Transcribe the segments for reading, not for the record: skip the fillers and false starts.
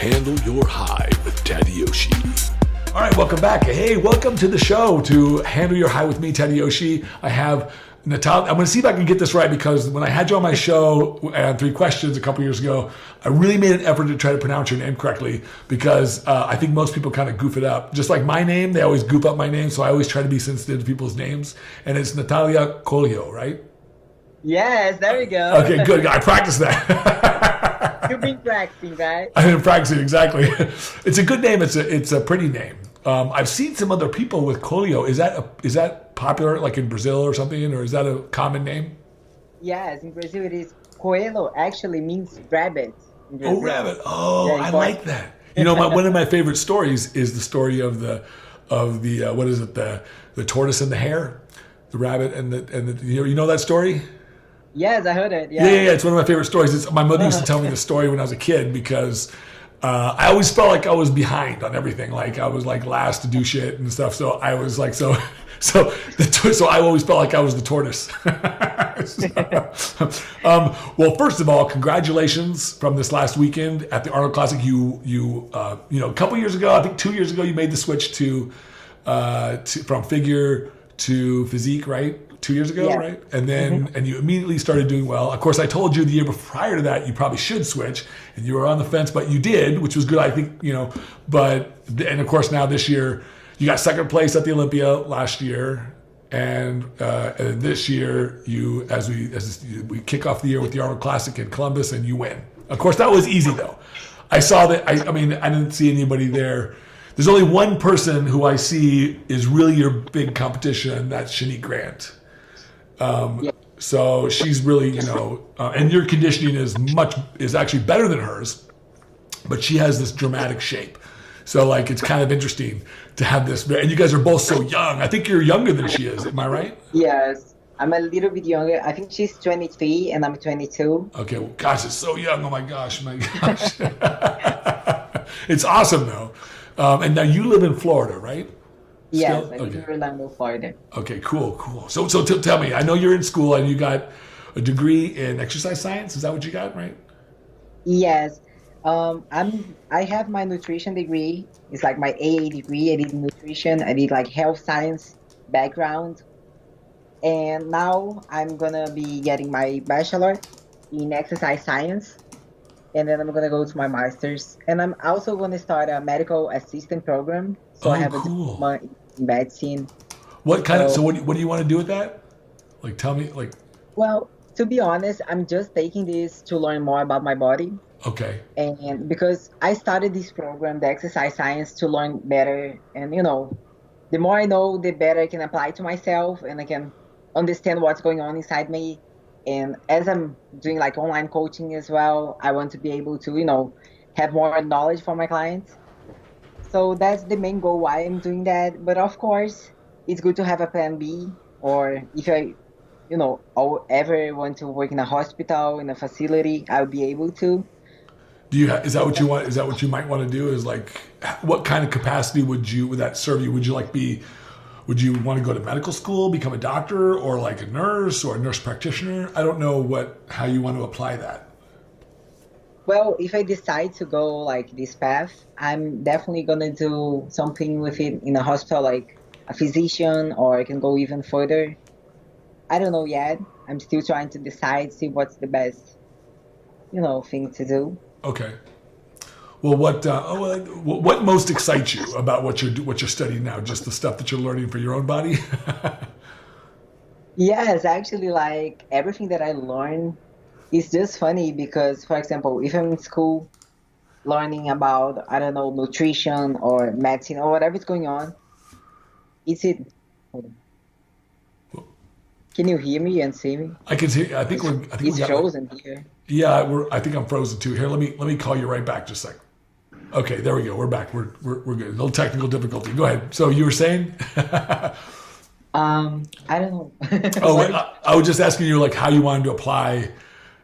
Handle your high with Tadayoshi. All right, welcome back. Hey, welcome to the show to Handle Your High with me, Tadayoshi. I have Natalia. I'm going to see if I can get this right because when I had you on my show and 3 questions a couple years ago, I really made an effort to try to pronounce your name correctly because I think most people kind of goof it up. Just like my name, they always goof up my name, so I always try to be sensitive to people's names. And it's Natalia Coelho, right? Yes, there we go. Okay, good. I practiced that. You've been practicing, right? I've been practicing, exactly. It's a good name. It's a pretty name. I've seen some other people with Coelho. Is that popular, like in Brazil or something, or is that a common name? Yes, in Brazil it is. Coelho actually means rabbit. Oh, rabbit. Oh, yeah, I like that. You know, one of my favorite stories is the story of the what is it, the tortoise and the hare, the rabbit and the you know that story? Yes, I heard it. Yeah, it's one of my favorite stories. My mother used to tell me the story when I was a kid because I always felt like I was behind on everything. Like I was like last to do shit and stuff. So I was like, so I always felt like I was the tortoise. Well, first of all, congratulations from this last weekend at the Arnold Classic. You know, a couple years ago, I think 2 years ago, you made the switch to from figure to physique, right? 2 years ago, yeah. Right? And then, and you immediately started doing well. Of course, I told you the year prior to that, you probably should switch, and you were on the fence, but you did, which was good, I think, you know. And of course, now this year, you got second place at the Olympia last year, and this year, as we kick off the year with the Arnold Classic in Columbus, and you win. Of course, that was easy though. I saw that. I mean, I didn't see anybody there. There's only one person who I see is really your big competition. That's Shanique Grant. So she's really, you know, and your conditioning is actually better than hers, but she has this dramatic shape. So like, it's kind of interesting to have this, and you guys are both so young. I think you're younger than she is. Am I right? Yes, I'm a little bit younger. I think she's 23 and I'm 22. Okay. Well, gosh, it's so young. Oh my gosh. It's awesome though. And now you live in Florida, right? Yes, I live in Orlando, Florida. Okay, cool. So tell me, I know you're in school and you got a degree in exercise science. Is that what you got, right? Yes. I have my nutrition degree. It's like my AA degree. I did nutrition. I did like health science background. And now I'm going to be getting my bachelor in exercise science. And then I'm going to go to my master's. And I'm also going to start a medical assistant program. So I have a diploma in medicine. What do you want to do with that? Like, tell me, like. Well, to be honest, I'm just taking this to learn more about my body. Okay. And because I started this program, the exercise science, to learn better. And, you know, the more I know, the better I can apply to myself and I can understand what's going on inside me. And as I'm doing like online coaching as well, I want to be able to, you know, have more knowledge for my clients. So that's the main goal why I'm doing that. But of course, it's good to have a plan B, or if I, you know, I'll ever want to work in a hospital, in a facility, I'll be able to. Is that what you want? Is that what you might want to do? Is like, what kind of capacity would that serve you? Would you want to go to medical school, become a doctor, or like a nurse or a nurse practitioner? I don't know how you want to apply that. Well, if I decide to go like this path, I'm definitely going to do something with it in a hospital, like a physician, or I can go even further. I don't know yet. I'm still trying to decide, see what's the best, you know, thing to do. Okay. Well, what most excites you about what you're studying now? Just the stuff that you're learning for your own body? Yes, actually, like everything that I learn is just funny because, for example, if I'm in school learning about, I don't know, nutrition or medicine or whatever is going on, can you hear me and see me? I can see. I think it's frozen here. Yeah, I think I'm frozen too. Here, let me call you right back. Just a second. Okay, there we go. We're back. We're good. A little technical difficulty. Go ahead. So you were saying? I don't know. I was just asking you like how you wanted to apply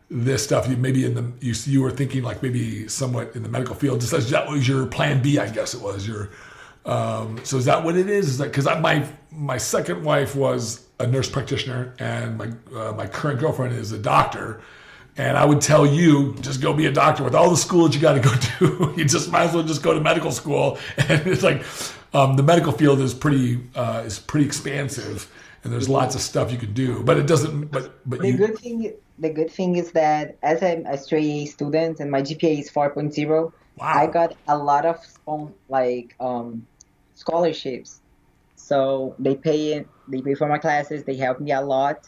this stuff. You were thinking like maybe somewhat in the medical field. Just as that was your plan B, I guess it was your. So is that what it is? Is that because my second wife was a nurse practitioner and my current girlfriend is a doctor. And I would tell you, just go be a doctor with all the school that you got to go to. You just might as well just go to medical school. And it's like the medical field is pretty expansive, and there's lots of stuff you can do. But it doesn't. But the good thing is that as I'm a straight A student and my GPA is 4.0, I got a lot of scholarships. So they pay for my classes. They help me a lot.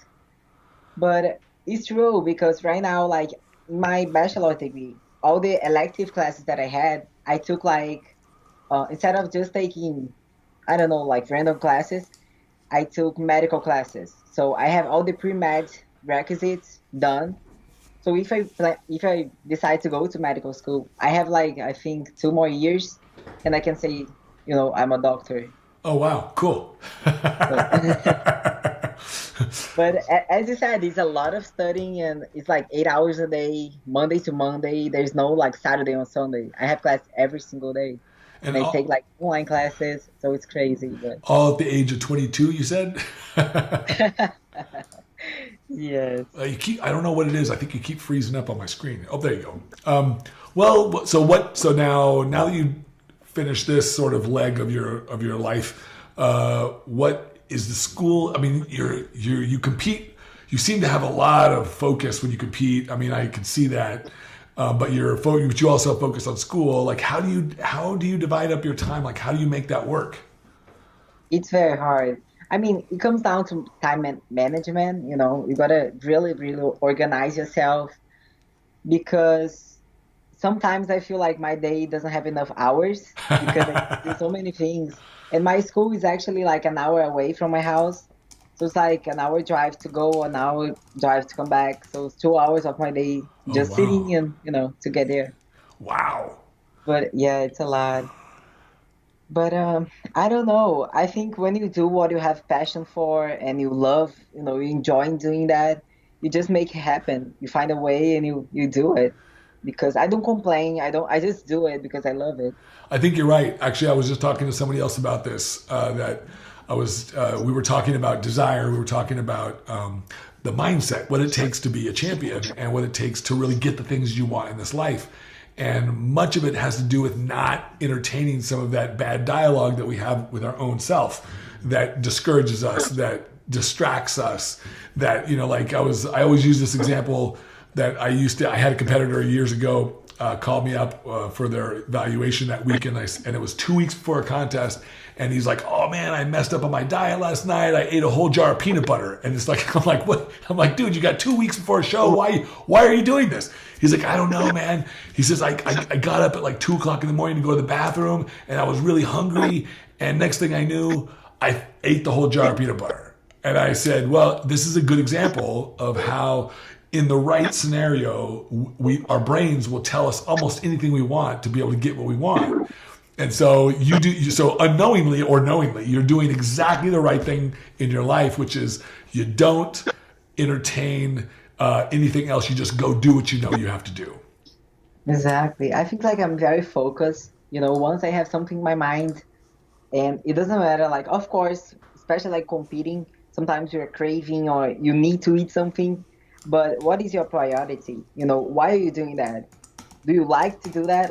But it's true because right now, like my bachelor degree, all the elective classes that I had, I took instead of just taking, I don't know, like random classes, I took medical classes. So I have all the pre-med requisites done. So if I decide to go to medical school, I have I think 2 more years, and I can say, I'm a doctor. Oh wow, cool. But as you said, it's a lot of studying, and it's 8 hours a day, Monday to Monday. There's no Saturday or Sunday. I have class every single day, and I take online classes, so it's crazy. But all at the age of 22, you said? Yes. I don't know what it is. I think you keep freezing up on my screen. Oh, there you go. So now that you finish this sort of leg of your life, what is the school? I mean, you compete. You seem to have a lot of focus when you compete. I mean, I can see that. But you also focus on school. How do you divide up your time? How do you make that work? It's very hard. I mean, it comes down to time management. You gotta really, really organize yourself, because sometimes I feel like my day doesn't have enough hours because I do so many things. And my school is actually an hour away from my house. So it's an hour drive to go, an hour drive to come back. So it's 2 hours of my day just sitting and, to get there. Wow. But yeah, it's a lot. But I don't know. I think when you do what you have passion for and you love, you enjoy doing that, you just make it happen. You find a way and you do it. Because I don't complain. I just do it because I love it. I think you're right. Actually, I was just talking to somebody else about this, we were talking about desire. We were talking about the mindset, what it takes to be a champion and what it takes to really get the things you want in this life. And much of it has to do with not entertaining some of that bad dialogue that we have with our own self that discourages us, that distracts us, that, I always use this example that I had a competitor years ago called me up for their evaluation that week, and it was 2 weeks before a contest, and he's like, "Oh man, I messed up on my diet last night. I ate a whole jar of peanut butter." And it's I'm like, "What?" I'm like, "Dude, you got 2 weeks before a show. Why are you doing this?" He's like, "I don't know, man." He says, I got up at 2 o'clock in the morning to go to the bathroom, and I was really hungry, and next thing I knew, I ate the whole jar of peanut butter. And I said, well, this is a good example of how in the right scenario, our brains will tell us almost anything we want to be able to get what we want. And so so unknowingly or knowingly, you're doing exactly the right thing in your life, which is you don't entertain anything else. You just go do what you know you have to do. Exactly. I think I'm very focused. Once I have something in my mind, and it doesn't matter, of course, especially competing, sometimes you're craving or you need to eat something. But what is your priority? Why are you doing that? Do you like to do that?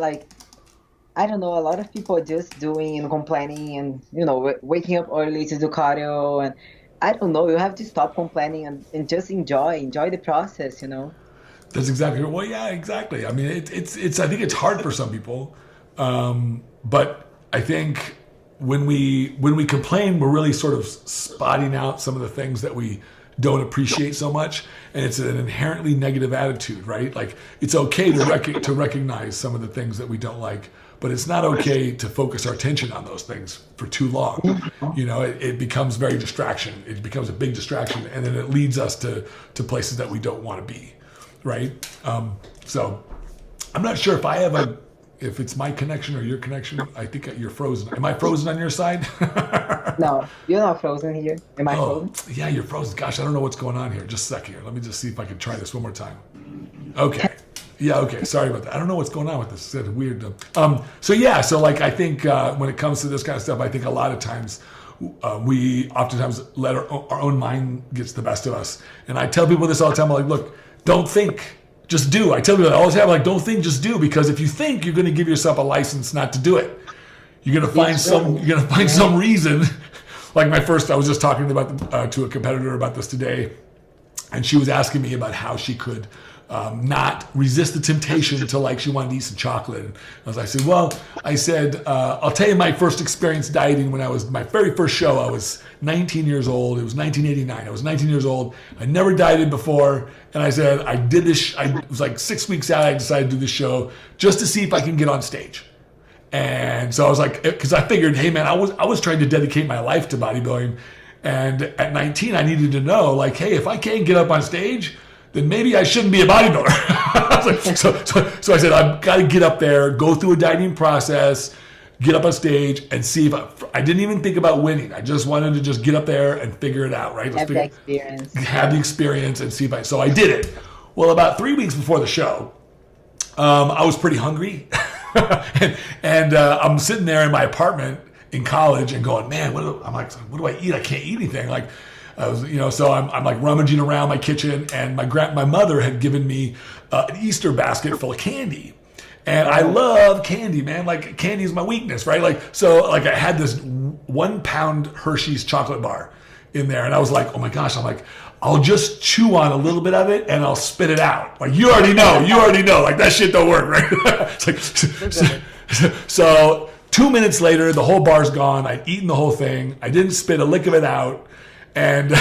I don't know. A lot of people are just doing and complaining and, waking up early to do cardio. And I don't know. You have to stop complaining and just enjoy the process, That's exactly right. Well, yeah, exactly. I mean, it's I think it's hard for some people. But I think when we complain, we're really sort of spotting out some of the things that we don't appreciate so much, and it's an inherently negative attitude, right? It's okay to recognize some of the things that we don't like, but it's not okay to focus our attention on those things for too long. It becomes very distraction. It becomes a big distraction, and then it leads us to places that we don't want to be, right? So I'm not sure if it's my connection or your connection. I think you're frozen. Am I frozen on your side? No, you're not frozen here. Am I frozen? Yeah, you're frozen. Gosh, I don't know what's going on here. Just a sec here. Let me just see if I can try this one more time. Okay. Yeah, okay. Sorry about that. I don't know what's going on with this. It's weird. I think when it comes to this kind of stuff, I think a lot of times we oftentimes let our own mind gets the best of us. And I tell people this all the time. I'm like, look, don't think. just do. I tell people I always have like, don't think, just do, because if you think, you're going to give yourself a license not to do it. You're going to find some reason. Like I was just talking about to a competitor about this today, and she was asking me about how she could not resist the temptation to, like, she wanted to eat some chocolate. And I said, I'll tell you my first experience dieting when I was, my very first show, I was 19 years old. It was 1989. I was 19 years old. I never dieted before. And I said, I did this, it was like 6 weeks out, I decided to do this show just to see if I can get on stage. And so I was like, because I figured, hey man, I was trying to dedicate my life to bodybuilding. And at 19, I needed to know, like, hey, if I can't get up on stage, then maybe I shouldn't be a bodybuilder. I was like, so I said, I've got to get up there, go through a dieting process, get up on stage, and see if I didn't even think about winning. I just wanted to just get up there and figure it out, right? Have the experience. Have the experience and see if so I did it. Well, about 3 weeks before the show, I was pretty hungry. and I'm sitting there in my apartment in college and going, man, what do I eat? I can't eat anything. Like, I was, so I'm like rummaging around my kitchen, and my mother had given me an Easter basket full of candy. And I love candy, man. Like, candy is my weakness, right? Like, so like I had this 1 pound Hershey's chocolate bar in there, and I was like, oh my gosh, I'm like, I'll just chew on a little bit of it and I'll spit it out. Like, you already know, like that shit don't work, right? It's like, so 2 minutes later, the whole bar's gone. I'd eaten the whole thing. I didn't spit a lick of it out. And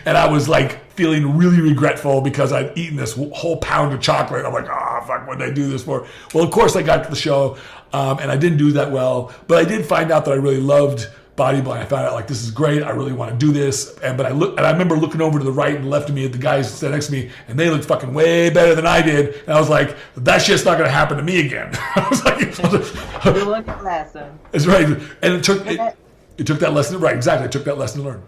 I was like feeling really regretful because I'd eaten this whole pound of chocolate. I'm like, fuck, what did I do this for? Well, of course I got to the show, and I didn't do that well, but I did find out that I really loved bodybuilding. I found out, like, this is great. I really want to do this. But I remember looking over to the right and left of me at the guys that next to me, and they looked fucking way better than I did. And I was like, that shit's not going to happen to me again. I was like, you learned your lesson. It's right. And it took that lesson, right, exactly. It took that lesson to learn.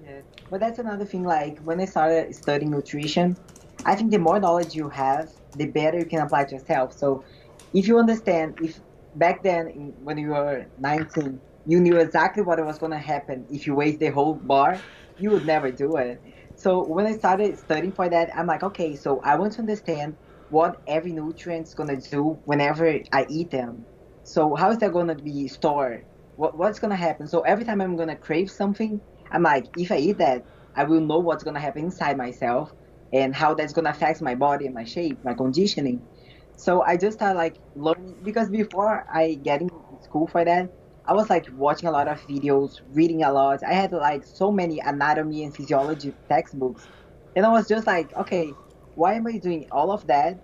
Yeah. But that's another thing, like, when I started studying nutrition, I think the more knowledge you have, the better you can apply to yourself. So if you understand, if back then, when you were 19, you knew exactly what was going to happen if you weighed the whole bar, you would never do it. So when I started studying for that, I'm like, okay, so I want to understand what every nutrient is going to do whenever I eat them. So how is that going to be stored? What's going to happen? So every time I'm going to crave something, I'm like, if I eat that, I will know what's going to happen inside myself and how that's going to affect my body and my shape, my conditioning. So I just started like learning, because before I get in school for that, I was like watching a lot of videos, reading a lot. I had like so many anatomy and physiology textbooks. And I was just like, okay, why am I doing all of that?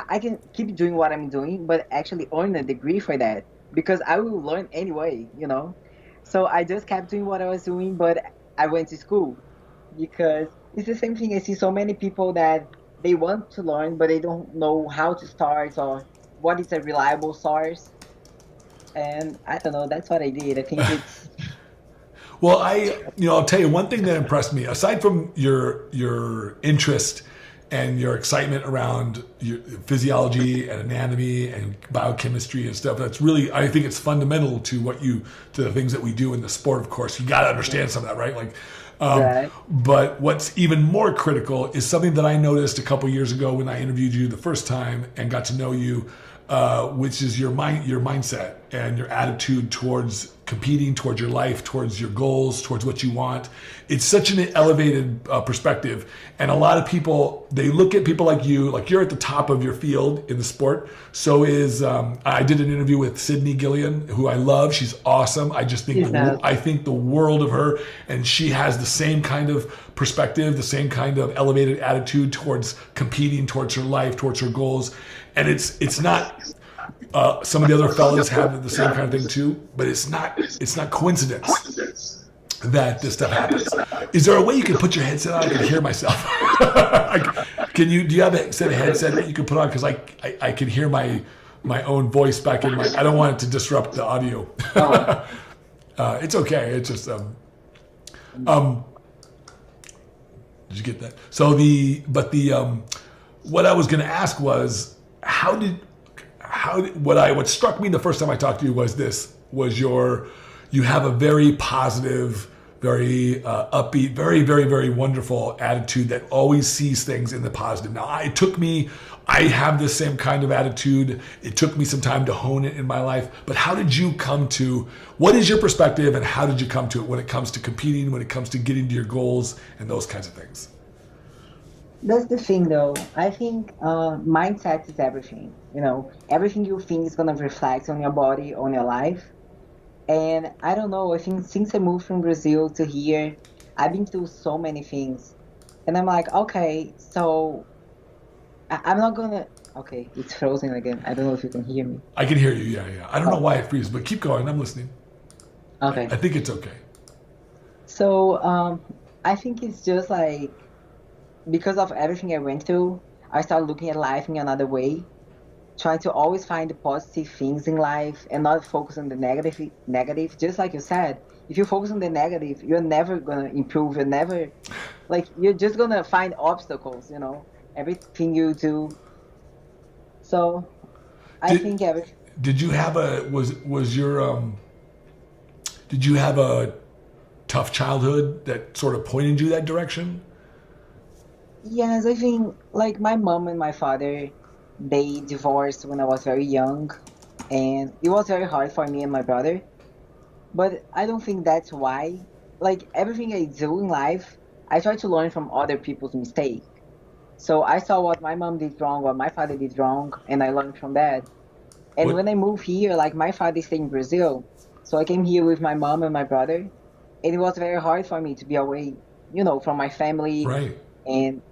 I can keep doing what I'm doing, but actually earn a degree for that, because I will learn anyway, So I just kept doing what I was doing, but I went to school, because it's the same thing. I see so many people that they want to learn, but they don't know how to start or what is a reliable source. And I don't know, that's what I did. I think it's... Well, I'll tell you one thing that impressed me, aside from your interest and your excitement around your physiology and anatomy and biochemistry and stuff, that's really, I think it's fundamental to the things that we do in the sport, of course. You got to understand some of that, right? Like, right. But what's even more critical is something that I noticed a couple years ago when I interviewed you the first time and got to know you, which is your mindset and your attitude towards competing, towards your life, towards your goals, towards what you want. It's such an elevated perspective. And a lot of people, they look at people like you, like you're at the top of your field in the sport. So I did an interview with Sydney Gillian, who I love. She's awesome. I just think, I think the world of her, and she has the same kind of perspective, the same kind of elevated attitude towards competing, towards her life, towards her goals. And it's not, some of the other fellas have the same kind of thing too, but it's not coincidence that this stuff happens. Is there a way you can put your headset on? I can hear myself. Do you have a set of headset that you can put on? Because I can hear my own voice back in I don't want it to disrupt the audio. It's okay. It's just, did you get that? So what I was going to ask was, what struck me the first time I talked to you was you have a very positive, very upbeat, very, very, very wonderful attitude that always sees things in the positive. Now, I have this same kind of attitude. It took me some time to hone it in my life. But how did you come to, what is your perspective and how did you come to it when it comes to competing, when it comes to getting to your goals and those kinds of things? That's the thing, though. I think mindset is everything. Everything you think is going to reflect on your body, on your life. And I don't know, I think since I moved from Brazil to here, I've been through so many things. And I'm like, okay, so I'm not gonna. Okay, it's frozen again. I don't know if you can hear me. I can hear you, yeah. I don't know why it freezes, but keep going. I'm listening. Okay. I think it's okay. So I think it's just like, because of everything I went through, I started looking at life in another way, trying to always find the positive things in life and not focus on the negative. Just like you said, if you focus on the negative, you're never going to improve. You're just going to find obstacles, everything you do. So I think everything. Did you have did you have a tough childhood that sort of pointed you that direction? Yes, I think like my mom and my father, they divorced when I was very young, and it was very hard for me and my brother. But I don't think that's why. Like everything I do in life, I try to learn from other people's mistakes. So I saw what my mom did wrong, what my father did wrong, and I learned from that. And when I moved here, like my father stayed in Brazil, so I came here with my mom and my brother, and it was very hard for me to be away, from my family. Right. And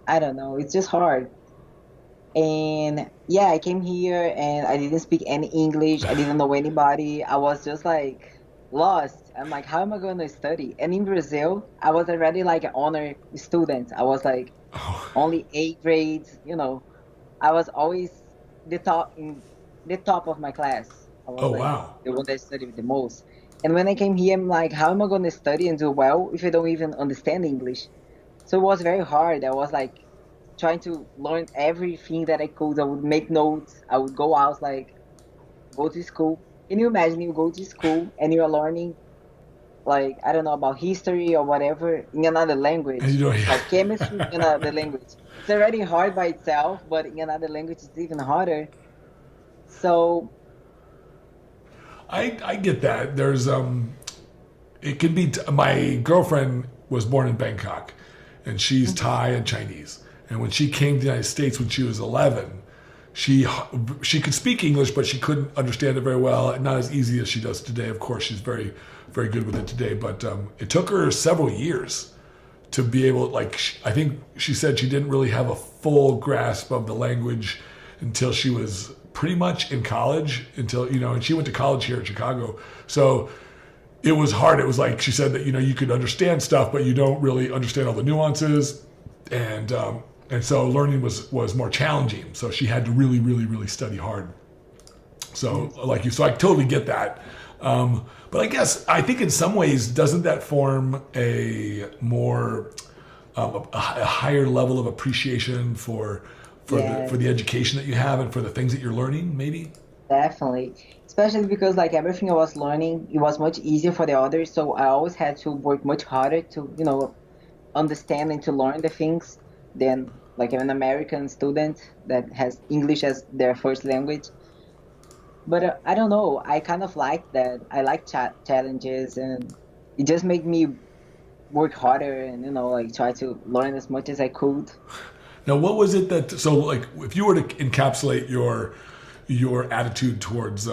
I don't know, it's just hard. And yeah, I came here and I didn't speak any English. I didn't know anybody. I was just like lost. I'm like, how am I going to study? And in Brazil, I was already like an honor student. I was like only 8 grades, I was always in the top of my class. I was Wow. The one that studied the most. And when I came here, I'm like, how am I going to study and do well if I don't even understand English? So it was very hard. I was like trying to learn everything that I could. I would make notes. I would go out, go to school. Can you imagine you go to school and you're learning, I don't know, about history or whatever in another language, like chemistry in another language. It's already hard by itself, but in another language it's even harder. So I get that. There's it can be. My girlfriend was born in Bangkok, and she's Thai and Chinese. And when she came to the United States when she was 11, she could speak English, but she couldn't understand it very well. Not as easy as she does today. Of course, she's very, very good with it today. But it took her several years to be able. I think she said she didn't really have a full grasp of the language until she was pretty much in college. And she went to college here in Chicago. So it was hard. It was like she said that you could understand stuff, but you don't really understand all the nuances, and so learning was more challenging. So she had to really, really, really study hard. So so I totally get that. But I think in some ways, doesn't that form a more a higher level of appreciation for the education that you have and for the things that you're learning? Maybe. Definitely, especially because everything I was learning, it was much easier for the others. So I always had to work much harder to understand and to learn the things than an American student that has English as their first language. But I don't know, I kind of like that. I like challenges, and it just made me work harder and try to learn as much as I could. Now, what was it that if you were to encapsulate your attitude towards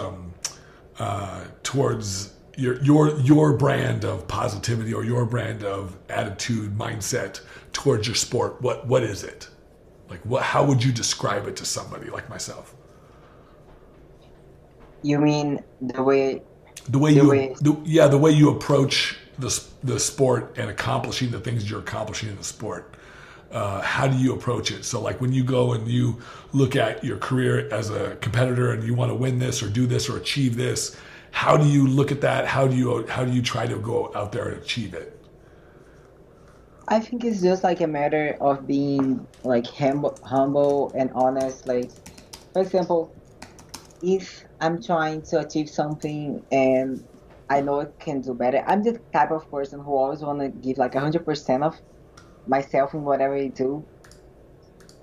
your brand of positivity or your brand of attitude mindset towards your sport, what is it? How would you describe it to somebody like myself? You mean the way you approach the sport and accomplishing the things you're accomplishing in the sport. How do you approach it? So when you go and you look at your career as a competitor and you want to win this or do this or achieve this, how do you look at that? How do you try to go out there and achieve it? I think it's just a matter of being humble and honest. For example, if I'm trying to achieve something and I know I can do better. I'm the type of person who always want to give like 100% of myself in whatever I do.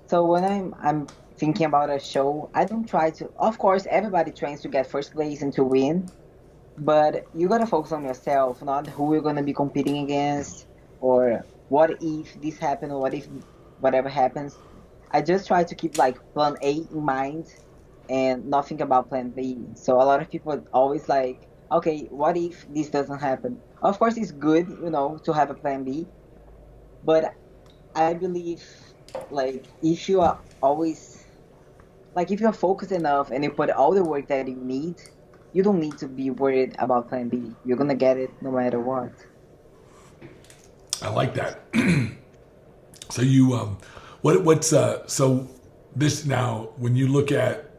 So when I'm thinking about a show, I don't try to. Of course, everybody trains to get first place and to win, but you gotta focus on yourself, not who you're gonna be competing against, or what if this happened, or what if whatever happens. I just try to keep like plan A in mind and not think about plan B. So a lot of people always like, okay, what if this doesn't happen? Of course, it's good, to have a plan B, but I believe like if you are always like if you're focused enough and you put all the work that you need, you don't need to be worried about plan B. You're gonna get it no matter what. I like that. So you, what's so this now when you look at,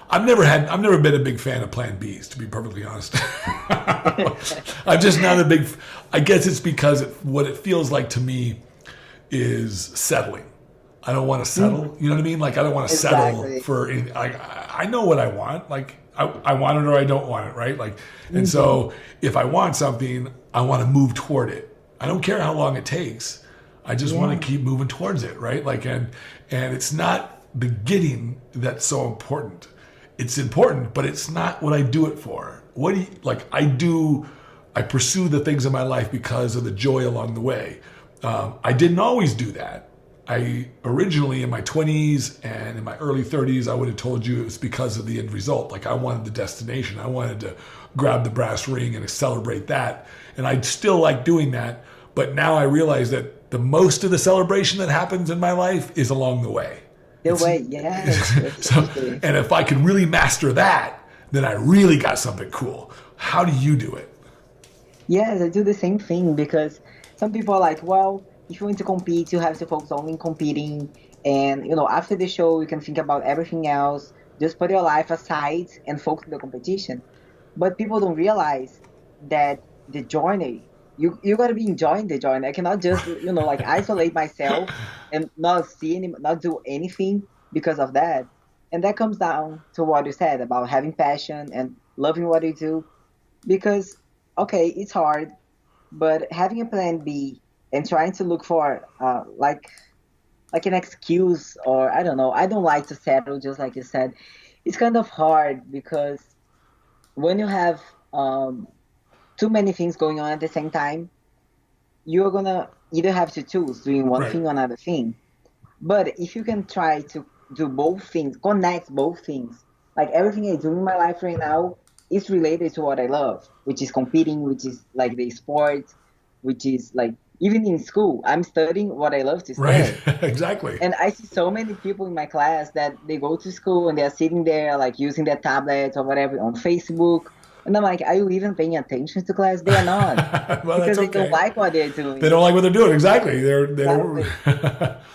I've never been a big fan of Plan Bs, to be perfectly honest. I'm just not a big. I guess it's because what it feels like to me is settling. I don't want to settle. You know what I mean? Like I don't want to settle for anything. I know what I want. Like I want it or I don't want it, right? Like, and so if I want something, I want to move toward it. I don't care how long it takes. I just want to keep moving towards it, right? Like, and it's not the getting that's so important. It's important, but it's not what I do it for. What do you, like? I pursue the things in my life because of the joy along the way. I didn't always do that. I originally in my 20s and in my early 30s, I would have told you it was because of the end result. Like I wanted the destination. I wanted to grab the brass ring and celebrate that. And I still like doing that. But now I realize that the most of the celebration that happens in my life is along the way. So, and if I could really master that, then I really got something cool. How do you do it? Yes, I do the same thing because some people are like, well, if you want to compete, you have to focus only in competing. And, after the show, you can think about everything else. Just put your life aside and focus on the competition. But people don't realize that the journey, you got to be enjoying the journey. I cannot just, isolate myself and not do anything because of that. And that comes down to what you said about having passion and loving what you do. Because, okay, it's hard, but having a plan B and trying to look for like an excuse, or I don't know. I don't like to settle, just like you said. It's kind of hard because when you have too many things going on at the same time, you're gonna either have to choose doing one thing or another thing. But if you can try to do both things, connect both things, like everything I do in my life right now is related to what I love, which is competing, which is like the sport, which is like even in school, I'm studying what I love to study. Right, exactly. And I see so many people in my class that they go to school and they're sitting there like using their tablets or whatever on Facebook. And I'm like, are you even paying attention to class? They are not. Well, because they don't like what they're doing. They don't like what they're doing. Exactly. Exactly.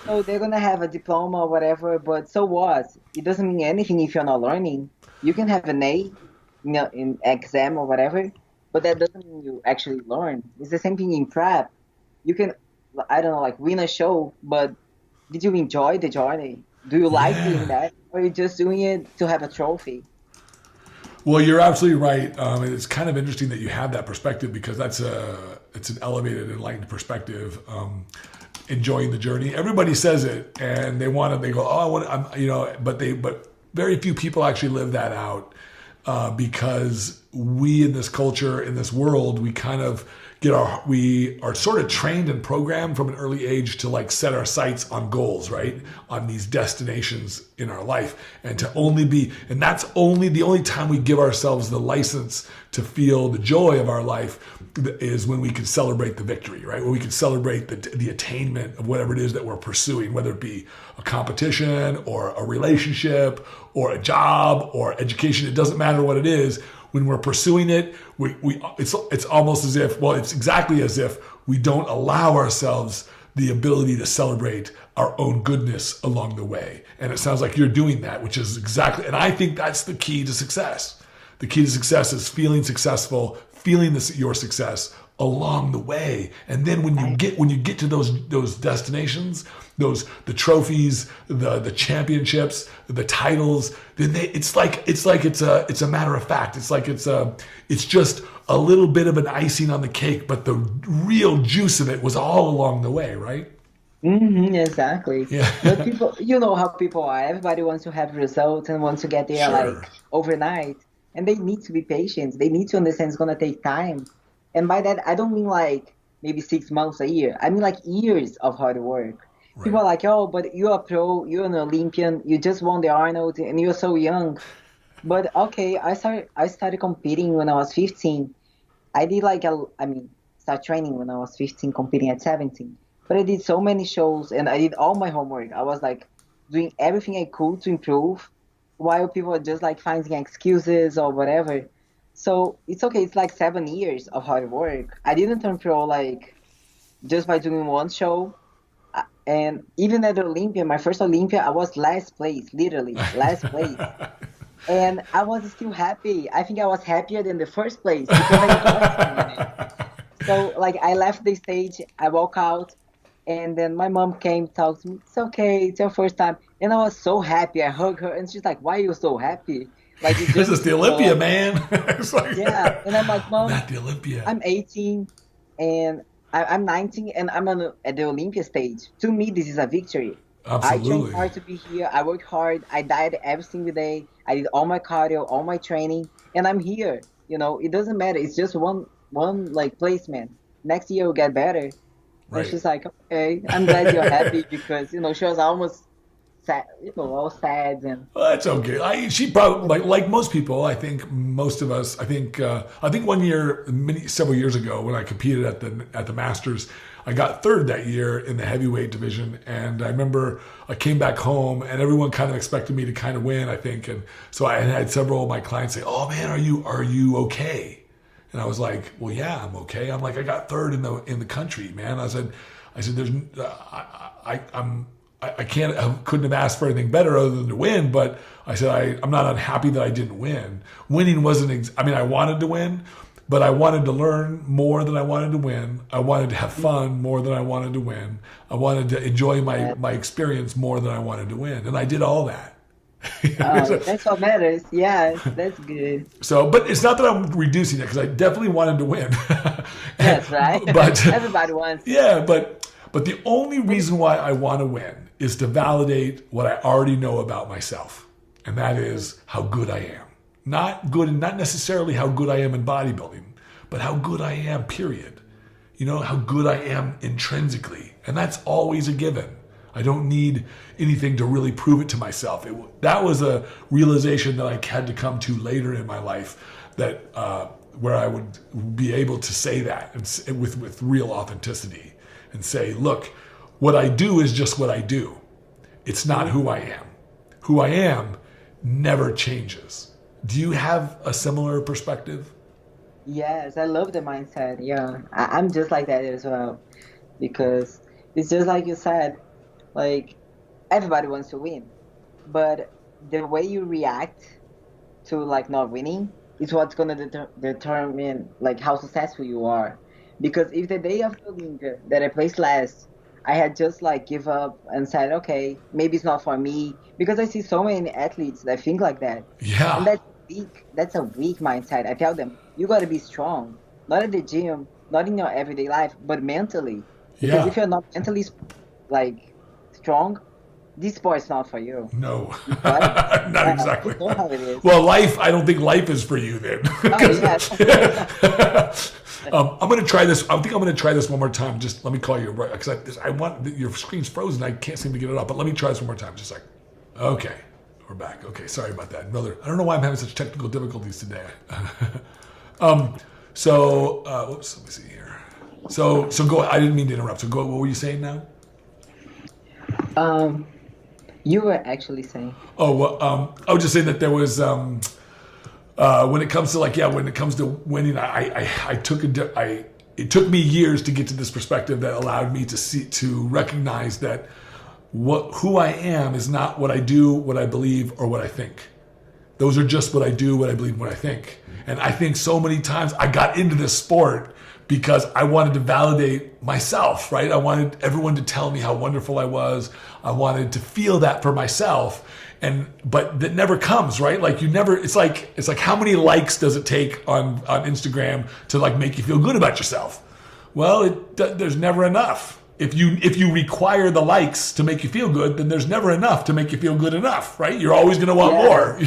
So they're going to have a diploma or whatever, but so what? It doesn't mean anything if you're not learning. You can have an A in exam or whatever, but that doesn't mean you actually learn. It's the same thing in prep. You can, I don't know, like win a show, but did you enjoy the journey? Do you like doing that? Or are you just doing it to have a trophy? Well, you're absolutely right. It's kind of interesting that you have that perspective because it's an elevated, enlightened perspective. Enjoying the journey. Everybody says it, and they go, oh, but very few people actually live that out because we in this culture, in this world, we kind of we are sort of trained and programmed from an early age to like set our sights on goals, right? On these destinations in our life. And that's the only time we give ourselves the license to feel the joy of our life is when we can celebrate the victory, right? When we can celebrate the attainment of whatever it is that we're pursuing, whether it be a competition or a relationship or a job or education. It doesn't matter what it is. When we're pursuing it, it's almost as if, well, it's exactly as if we don't allow ourselves the ability to celebrate our own goodness along the way. And it sounds like you're doing that, which is exactly, and I think that's the key to success. The key to success is feeling successful, feeling your success along the way. And then when you get to those destinations, the trophies, the championships, the titles. It's like it's a matter of fact. It's like it's just a little bit of an icing on the cake, but the real juice of it was all along the way, right? Exactly. Yeah. But people, you know how people are. Everybody wants to have results and wants to get there Sure. like overnight. And they need to be patient. They need to understand it's gonna take time. And by that, I don't mean like maybe 6 months, a year. I mean like years of hard work. Right. People are like, oh, but you're a pro, you're an Olympian, you just won the Arnold, and you're so young. But okay, I started competing when I was 15. I did start training when I was 15, competing at 17. But I did so many shows and I did all my homework. I was like doing everything I could to improve, while people are just like finding excuses or whatever. So it's okay. It's like 7 years of hard work. I didn't turn pro like just by doing one show. And even at the Olympia, my first Olympia, I was last place, literally last place. And I was still happy. I think I was happier than the first place because I got it. So like I left the stage, I walk out, and then my mom came, talked to me. It's okay, it's your first time. And I was so happy. I hugged her, and she's like, "Why are you so happy? Like you This is the Olympia, man." It's like, yeah. And I'm like, "Mom, not the Olympia. I'm 18, and I'm 19, and I'm at the Olympia stage. To me, this is a victory. I Absolutely. trained hard to be here. I worked hard. I died every single day. I did all my cardio, all my training, and I'm here. You know, it doesn't matter. It's just one like placement. Next year will get better." Right. And she's like, "Okay, I'm glad you're happy," because she was almost sad, all sad and. Well, that's okay. She probably like most people. I think most of us. I think one year, several years ago, when I competed at the Masters, I got third that year in the heavyweight division, and I remember I came back home, and everyone kind of expected me to kind of win. I think, and so I had several of my clients say, "Oh man, are you okay?" And I was like, "Well, yeah, I'm okay." I'm like, "I got third in the country, man." I said, "There's I couldn't have asked for anything better other than to win." But I said, I'm not unhappy that I didn't win. Winning wasn't. I wanted to win, but I wanted to learn more than I wanted to win. I wanted to have fun more than I wanted to win. I wanted to enjoy my experience more than I wanted to win, and I did all that. That's what matters. Yeah, that's good. So, but it's not that I'm reducing it, because I definitely wanted to win. That's right. But everybody wants. Yeah, but the only reason why I want to win is to validate what I already know about myself, and that is how good I am. Not necessarily how good I am in bodybuilding, but how good I am, period. How good I am intrinsically, and that's always a given. I don't need anything to really prove it to myself. That was a realization that I had to come to later in my life, that where I would be able to say that and with real authenticity and say, look, what I do is just what I do. It's not who I am. Who I am never changes. Do you have a similar perspective? Yes, I love the mindset. Yeah, I'm just like that as well, because it's just like you said. Like, everybody wants to win, but the way you react to like not winning is what's gonna determine like how successful you are. Because if the day after Olympia that I placed last, I had just like give up and said, okay, maybe it's not for me, because I see so many athletes that think like that. Yeah. And that's weak. That's a weak mindset. I tell them, you gotta be strong, not at the gym, not in your everyday life, but mentally. Because if you're not mentally like strong, this sport is not for you. No, Right? not exactly. You know how it is. Well, I don't think life is for you then. I'm going to try this. I think I'm going to try this one more time. Just let me call you, right? Because I want, your screen's frozen. I can't seem to get it up. But let me try this one more time. Just like, okay, we're back. Okay, sorry about that. I don't know why I'm having such technical difficulties today. Whoops, let me see here. So go. I didn't mean to interrupt. So go. What were you saying now? You were actually saying. Oh, well, I was just saying that there was, when it comes to winning, it took me years to get to this perspective that allowed me to recognize that who I am is not what I do, what I believe, or what I think. Those are just what I do, what I believe, what I think. And I think so many times I got into this sport because I wanted to validate myself, right? I wanted everyone to tell me how wonderful I was. I wanted to feel that for myself. But that never comes, right? Like it's like how many likes does it take on Instagram to like make you feel good about yourself? Well, there's never enough. If you require the likes to make you feel good, then there's never enough to make you feel good enough, right? You're always going to want more.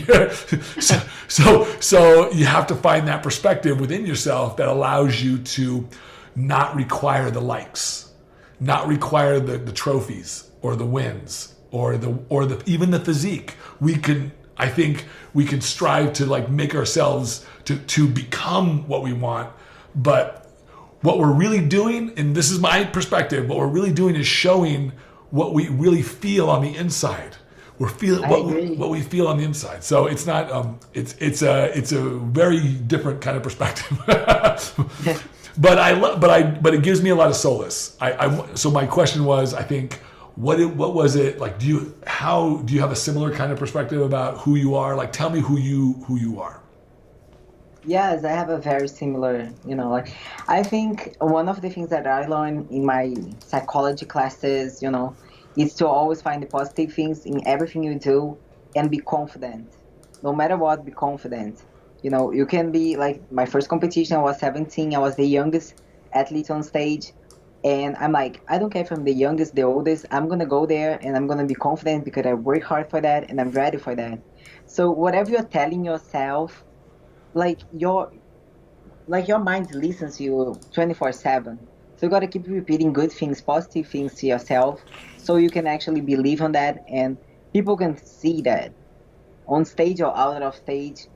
so you have to find that perspective within yourself that allows you to not require the likes, not require the trophies or the wins or the even the physique. I think we can strive to like make ourselves to become what we want, but what we're really doing, and this is my perspective, what we're really doing is showing what we really feel on the inside. We're feeling what we feel on the inside. So it's not it's a very different kind of perspective. but it gives me a lot of solace. So my question was, I think, what was it like? Do you have a similar kind of perspective about who you are? Like, tell me who you are. Yes, I have a very similar, like, I think one of the things that I learned in my psychology classes, is to always find the positive things in everything you do and be confident. No matter what, be confident. You can be like, my first competition, I was 17, I was the youngest athlete on stage. And I'm like, I don't care if I'm the youngest, the oldest, I'm going to go there and I'm going to be confident because I work hard for that and I'm ready for that. So whatever you're telling yourself, your mind listens to you 24/7. So you got to keep repeating good things, positive things to yourself, so you can actually believe on that, and people can see that on stage or out of stage.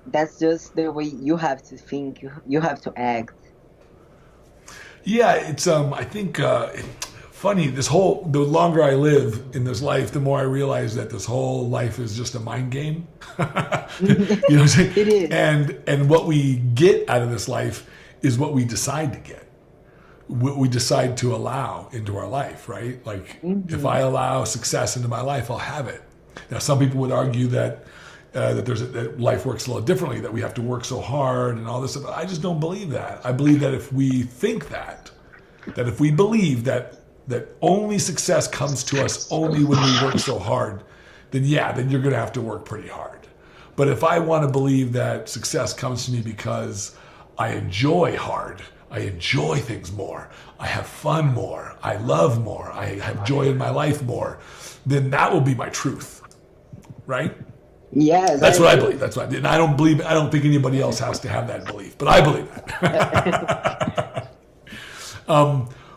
That's just the way you have to think. You have to act. Yeah, it's I think funny. The longer I live in this life, the more I realize that this whole life is just a mind game. You know what I'm saying? It is. And what we get out of this life is what we decide to get. What we decide to allow into our life, right? Like, if I allow success into my life, I'll have it. Now, some people would argue that that life works a lot differently, that we have to work so hard and all this stuff. I just don't believe that. I believe that if we think that if we believe that only success comes to us only when we work so hard, then you're going to have to work pretty hard. But if I want to believe that success comes to me because I enjoy hard, I enjoy things more, I have fun more, I love more, I have joy in my life more, then that will be my truth, right? Yes, that's what I believe. That's what and I don't think anybody else has to have that belief, but I believe that.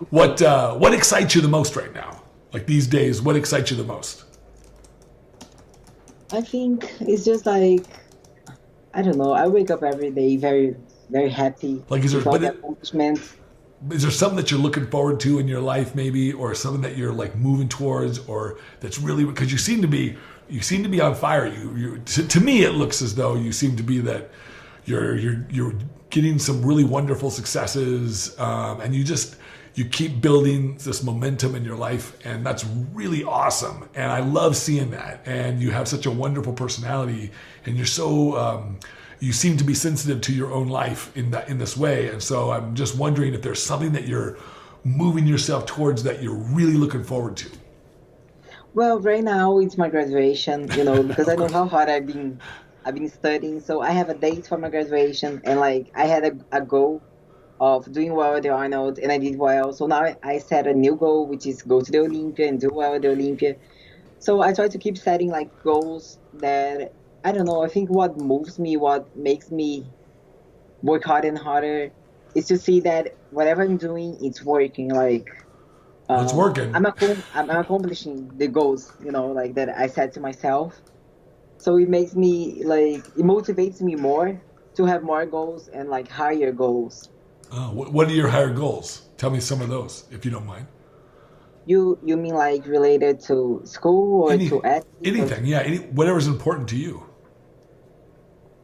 What excites you the most right now? Like these days, what excites you the most? I think it's just like, I don't know. I wake up every day very, very happy. Like, is there accomplishments? Is there something that you're looking forward to in your life, maybe, or something that you're like moving towards, or that's really, because you seem to be on fire. To me, it looks as though you seem to be that you're getting some really wonderful successes, and you keep building this momentum in your life, and that's really awesome. And I love seeing that. And you have such a wonderful personality, and you're so you seem to be sensitive to your own life in this way. And so I'm just wondering if there's something that you're moving yourself towards that you're really looking forward to. Well, right now it's my graduation, because I know how hard I've been studying. So I have a date for my graduation, and like I had a goal of doing well at the Arnold, and I did well. So now I set a new goal, which is go to the Olympia and do well at the Olympia. So I try to keep setting like goals that, I don't know, I think what moves me, what makes me work harder and harder is to see that whatever I'm doing, it's working. Like, it's working. I'm accomplishing the goals, like that I set to myself. So it makes me it motivates me more to have more goals and like higher goals. What are your higher goals? Tell me some of those, if you don't mind. You mean like related to school or to anything? Whatever's important to you.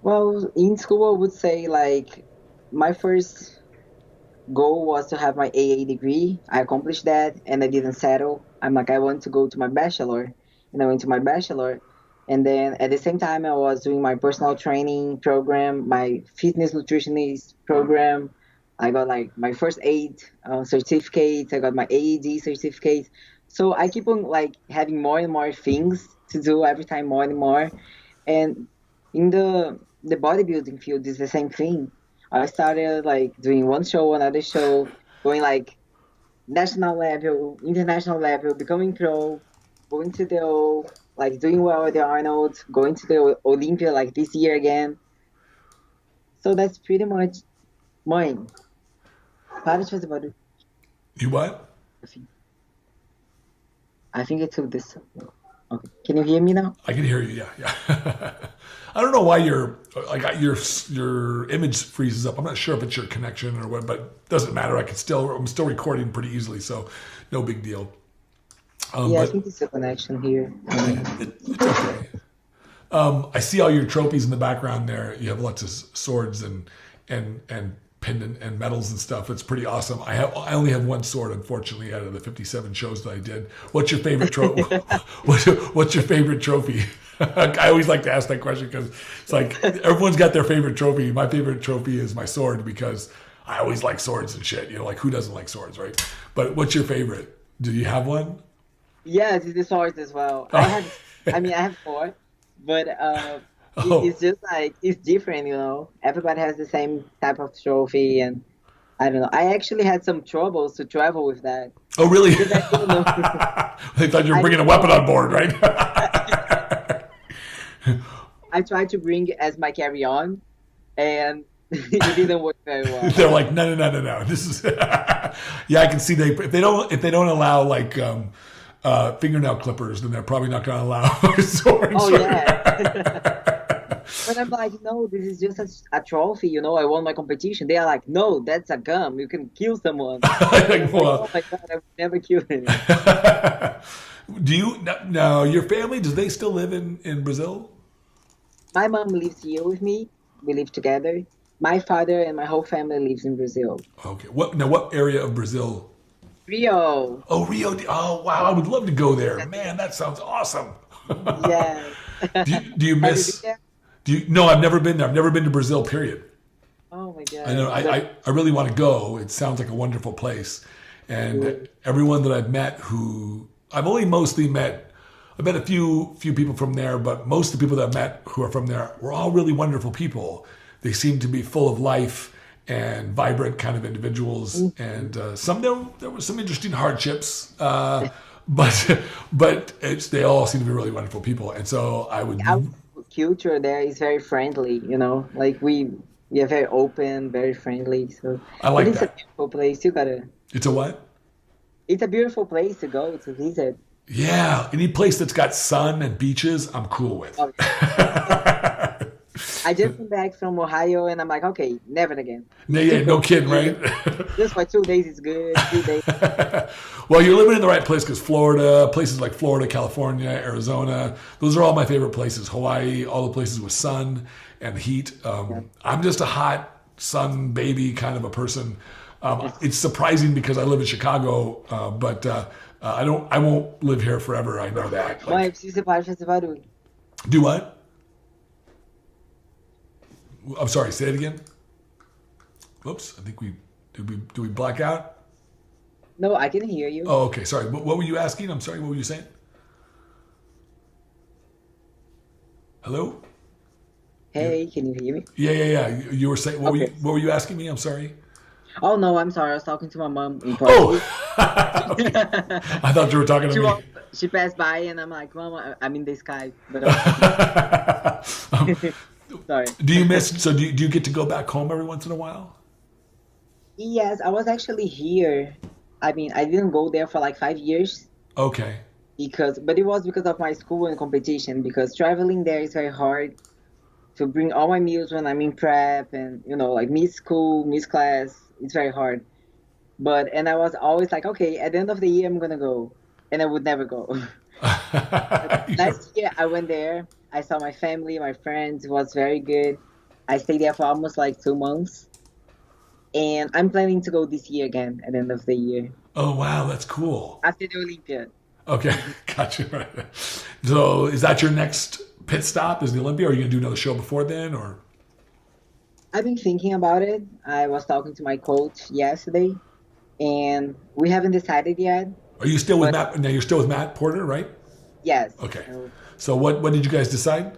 Well, in school, I would say like my first goal was to have my AA degree. I accomplished that, and I didn't settle. I'm like, I want to go to my bachelor, and I went to my bachelor. And then at the same time, I was doing my personal training program, my fitness nutritionist program. I got like my first aid certificate. I got my AED certificate. So I keep on like having more and more things to do every time, more and more. And in the bodybuilding field is the same thing. I started like doing one show, another show, going like national level, international level, becoming pro, going to like doing well at the Arnold, going to the Olympia like this year again. So that's pretty much mine. Para de fazer barulho. You what? I think I took this. Okay. Can you hear me now? I can hear you. Yeah. I don't know why your image freezes up. I'm not sure if it's your connection or what, but it doesn't matter. I'm still recording pretty easily, so no big deal. I think it's a connection here. It's okay. I see all your trophies in the background there. You have lots of swords and pendant and medals and stuff. It's pretty awesome. I only have one sword, unfortunately, out of the 57 shows that I did. What's your favorite trophy? What's your favorite trophy? I always like to ask that question because it's like everyone's got their favorite trophy. My favorite trophy is my sword because I always like swords and shit. You know, like who doesn't like swords, right? But what's your favorite? Do you have one? Yes, it's the swords as well. I have four, but it's just like it's different, you know. Everybody has the same type of trophy, and I don't know. I actually had some troubles to travel with that. Oh, really? Because I didn't know. They thought you were bringing a weapon on board, right? I tried to bring it as my carry-on, and it didn't work very well. They're like, no. This is yeah. I can see if they don't allow like fingernail clippers, then they're probably not going to allow swords. Oh yeah. But I'm like, no, this is just a trophy, you know. I won my competition. They are like, no, that's a gun. You can kill someone. Like, well, oh my god, I would never kill anyone. Do you now? Your family, do they still live in Brazil? My mom lives here with me. We live together. My father and my whole family lives in Brazil. Okay. What area of Brazil? Rio. Oh, Rio. Oh, wow. I would love to go there. Man, that sounds awesome. Yeah. Do you miss? Have you been there? No, I've never been there. I've never been to Brazil. Period. Oh my god. I know. I really want to go. It sounds like a wonderful place, and everyone that I've met I've only mostly met. I met a few people from there, but most of the people that I've met who are from there were all really wonderful people. They seem to be full of life and vibrant kind of individuals. And there were some interesting hardships, but they all seem to be really wonderful people. And so Our culture there is very friendly, you know, like we are very open, very friendly. So I like it's that. a beautiful place. It's a what? It's a beautiful place to go to visit. Yeah, any place that's got sun and beaches, I'm cool with. Oh, I just came back from Ohio, and I'm like, okay, never again. No kidding, right? Just for 2 days is good. 3 days. Well, you're living in the right place because places like Florida, California, Arizona, those are all my favorite places. Hawaii, all the places with sun and heat. I'm just a hot sun baby kind of a person. It's surprising because I live in Chicago, but I won't live here forever. I know that. Mãe, preciso separar fazer barulho. Do what? I'm sorry. Say it again. Whoops. I think did we black out? No, I can hear you. Oh, okay. Sorry. What were you asking? I'm sorry. What were you saying? Hello? Hey, can you hear me? Yeah. You were saying what Okay. were you asking me? I'm sorry. Oh no, I'm sorry. I was talking to my mom in Oh, Portuguese. I thought you were talking to me. She passed by, and I'm like, Mama, I'm in the sky. But sorry. Do you miss? So do you get to go back home every once in a while? Yes, I was actually here. I mean, I didn't go there for like 5 years Okay. but it was because of my school and competition. Because traveling there is very hard to bring all my meals when I'm in prep, and like miss school, miss class. It's very hard. And I was always like, okay, at the end of the year, I'm gonna go, and I would never go. Last year, I went there. I saw my family, my friends. It was very good. I stayed there for almost like 2 months. And I'm planning to go this year again at the end of the year. Oh, wow. That's cool. After the Olympia. Okay. Gotcha. Right. So is that your next pit stop is the Olympia? Or are you going to do another show before then? Or I've been thinking about it. I was talking to my coach yesterday, and we haven't decided yet. are you still with But Matt? Now you're still with Matt Porter, right? yes, Okay. so So what did you guys decide?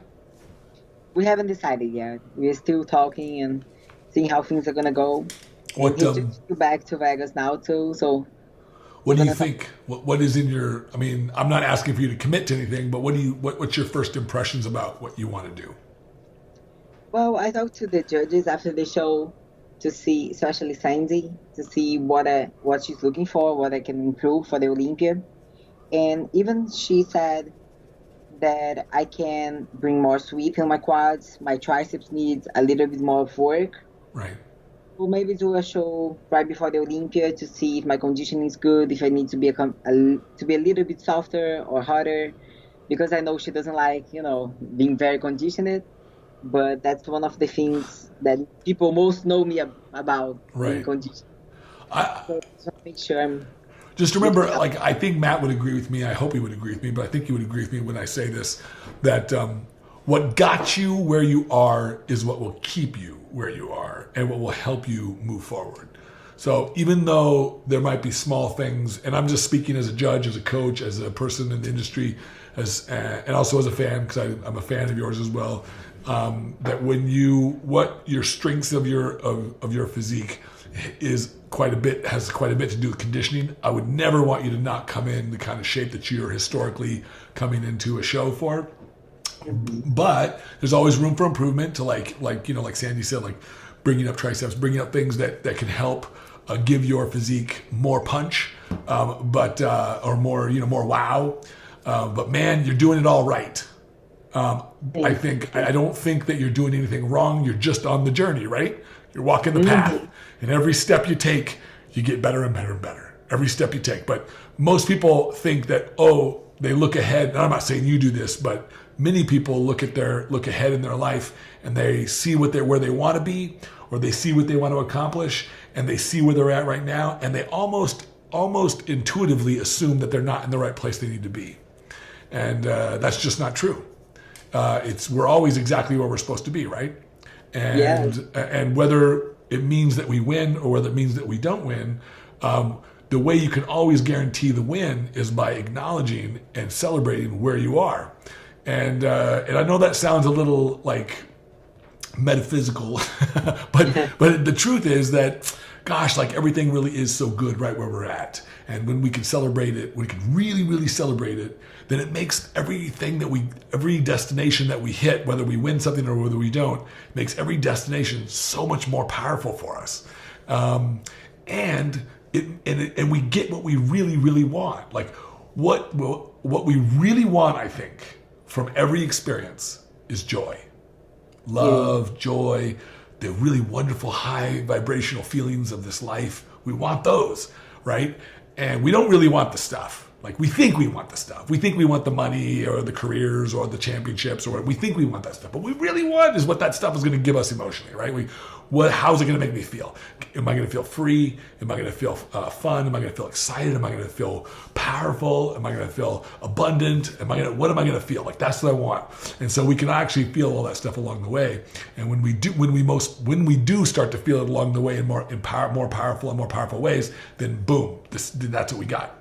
we haven't decided yet. We're still talking and seeing how things are gonna go. What And he just flew back to Vegas now too, so what do you gonna talk. think? What is in your? I mean, I'm not asking for you to commit to anything, but what's your first impressions about what you want to do? Well, I talked to the judges after the show to see, especially Sandy, to see what she's looking for, what I can improve for the Olympia. And even she said that I can bring more sweep in my quads. My triceps needs a little bit more of work. Right. We'll maybe do a show right before the Olympia to see if my conditioning is good, if I need to be to be a little bit softer or harder, because I know she doesn't like, being very conditioned. But that's one of the things that people most know me about, being Right. conditioned. I So I just want to make sure I'm just remember, like, I think Matt would agree with me. I hope he would agree with me, but I think he would agree with me when I say this, that what got you where you are is what will keep you where you are and what will help you move forward. So even though there might be small things, and I'm just speaking as a judge, as a coach, as a person in the industry, and also as a fan, because I'm a fan of yours as well, that what your strengths of your physique is has quite a bit to do with conditioning. I would never want you to not come in the kind of shape that you're historically coming into a show for. But there's always room for improvement to like Sandy said, like bringing up triceps, bringing up things that can help give your physique more punch, or more wow. But man, you're doing it all right. I don't think that you're doing anything wrong. You're just on the journey, right? You're walking the path, and every step you take, you get better and better and better. Every step you take. But most people think that, they look ahead. And I'm not saying you do this, but many people look ahead in their life, and they see where they want to be, or they see what they want to accomplish, and they see where they're at right now, and they almost intuitively assume that they're not in the right place they need to be. And that's just not true. We're always exactly where we're supposed to be, right? And whether it means that we win or whether it means that we don't win, the way you can always guarantee the win is by acknowledging and celebrating where you are. And I know that sounds a little like metaphysical, but the truth is that, gosh, like everything really is so good right where we're at. And when we can celebrate it, when we can really, really celebrate it, then it makes every destination that we hit, whether we win something or whether we don't, makes every destination so much more powerful for us. And we get what we really, really want. Like what we really want, I think, from every experience is joy, love, joy, the really wonderful high vibrational feelings of this life. We want those, right? And we don't really want the stuff. Like we think we want the stuff. We think we want the money or the careers or the championships or we think we want that stuff. But what we really want is what that stuff is going to give us emotionally, right? How's it going to make me feel? Am I going to feel free? Am I going to feel fun? Am I going to feel excited? Am I going to feel powerful? Am I going to feel abundant? What am I going to feel? Like that's what I want. And so we can actually feel all that stuff along the way. And when we do start to feel it along the way in more powerful and more powerful ways, then boom, that's what we got.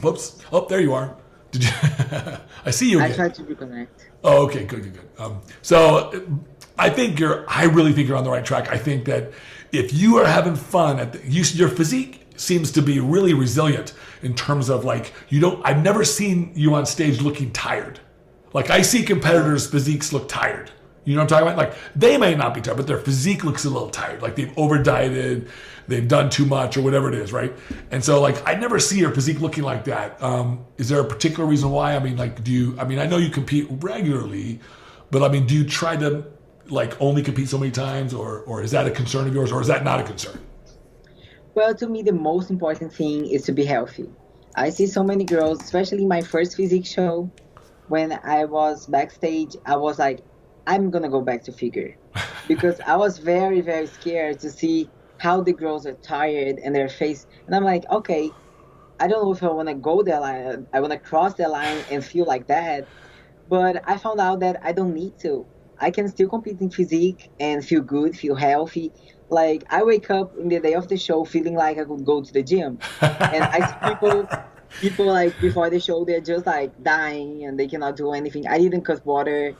Whoops! Oh, there you are. Did you? I see you again. I tried to reconnect. Oh, okay, good. So I really think you're on the right track. I think that if you are having fun your physique seems to be really resilient in terms of like I've never seen you on stage looking tired. Like I see competitors' physiques look tired. You know what I'm talking about? Like they may not be tired, but their physique looks a little tired. Like they've over dieted, they've done too much or whatever it is, right? And so like I never see your physique looking like that. Is there a particular reason why? I mean, I know you compete regularly, but I mean, do you try to like only compete so many times or is that a concern of yours or is that not a concern? Well, to me, the most important thing is to be healthy. I see so many girls, especially my first physique show, when I was backstage, I was like, I'm going to go back to figure because I was very, very scared to see how the girls are tired and their face. And I'm like, okay, I don't know if I want to go that line. I want to cross that line and feel like that. But I found out that I don't need to. I can still compete in physique and feel good, feel healthy. Like I wake up in the day of the show feeling like I could go to the gym. And I see people like before the show they're just like dying and they cannot do anything. I didn't cut water.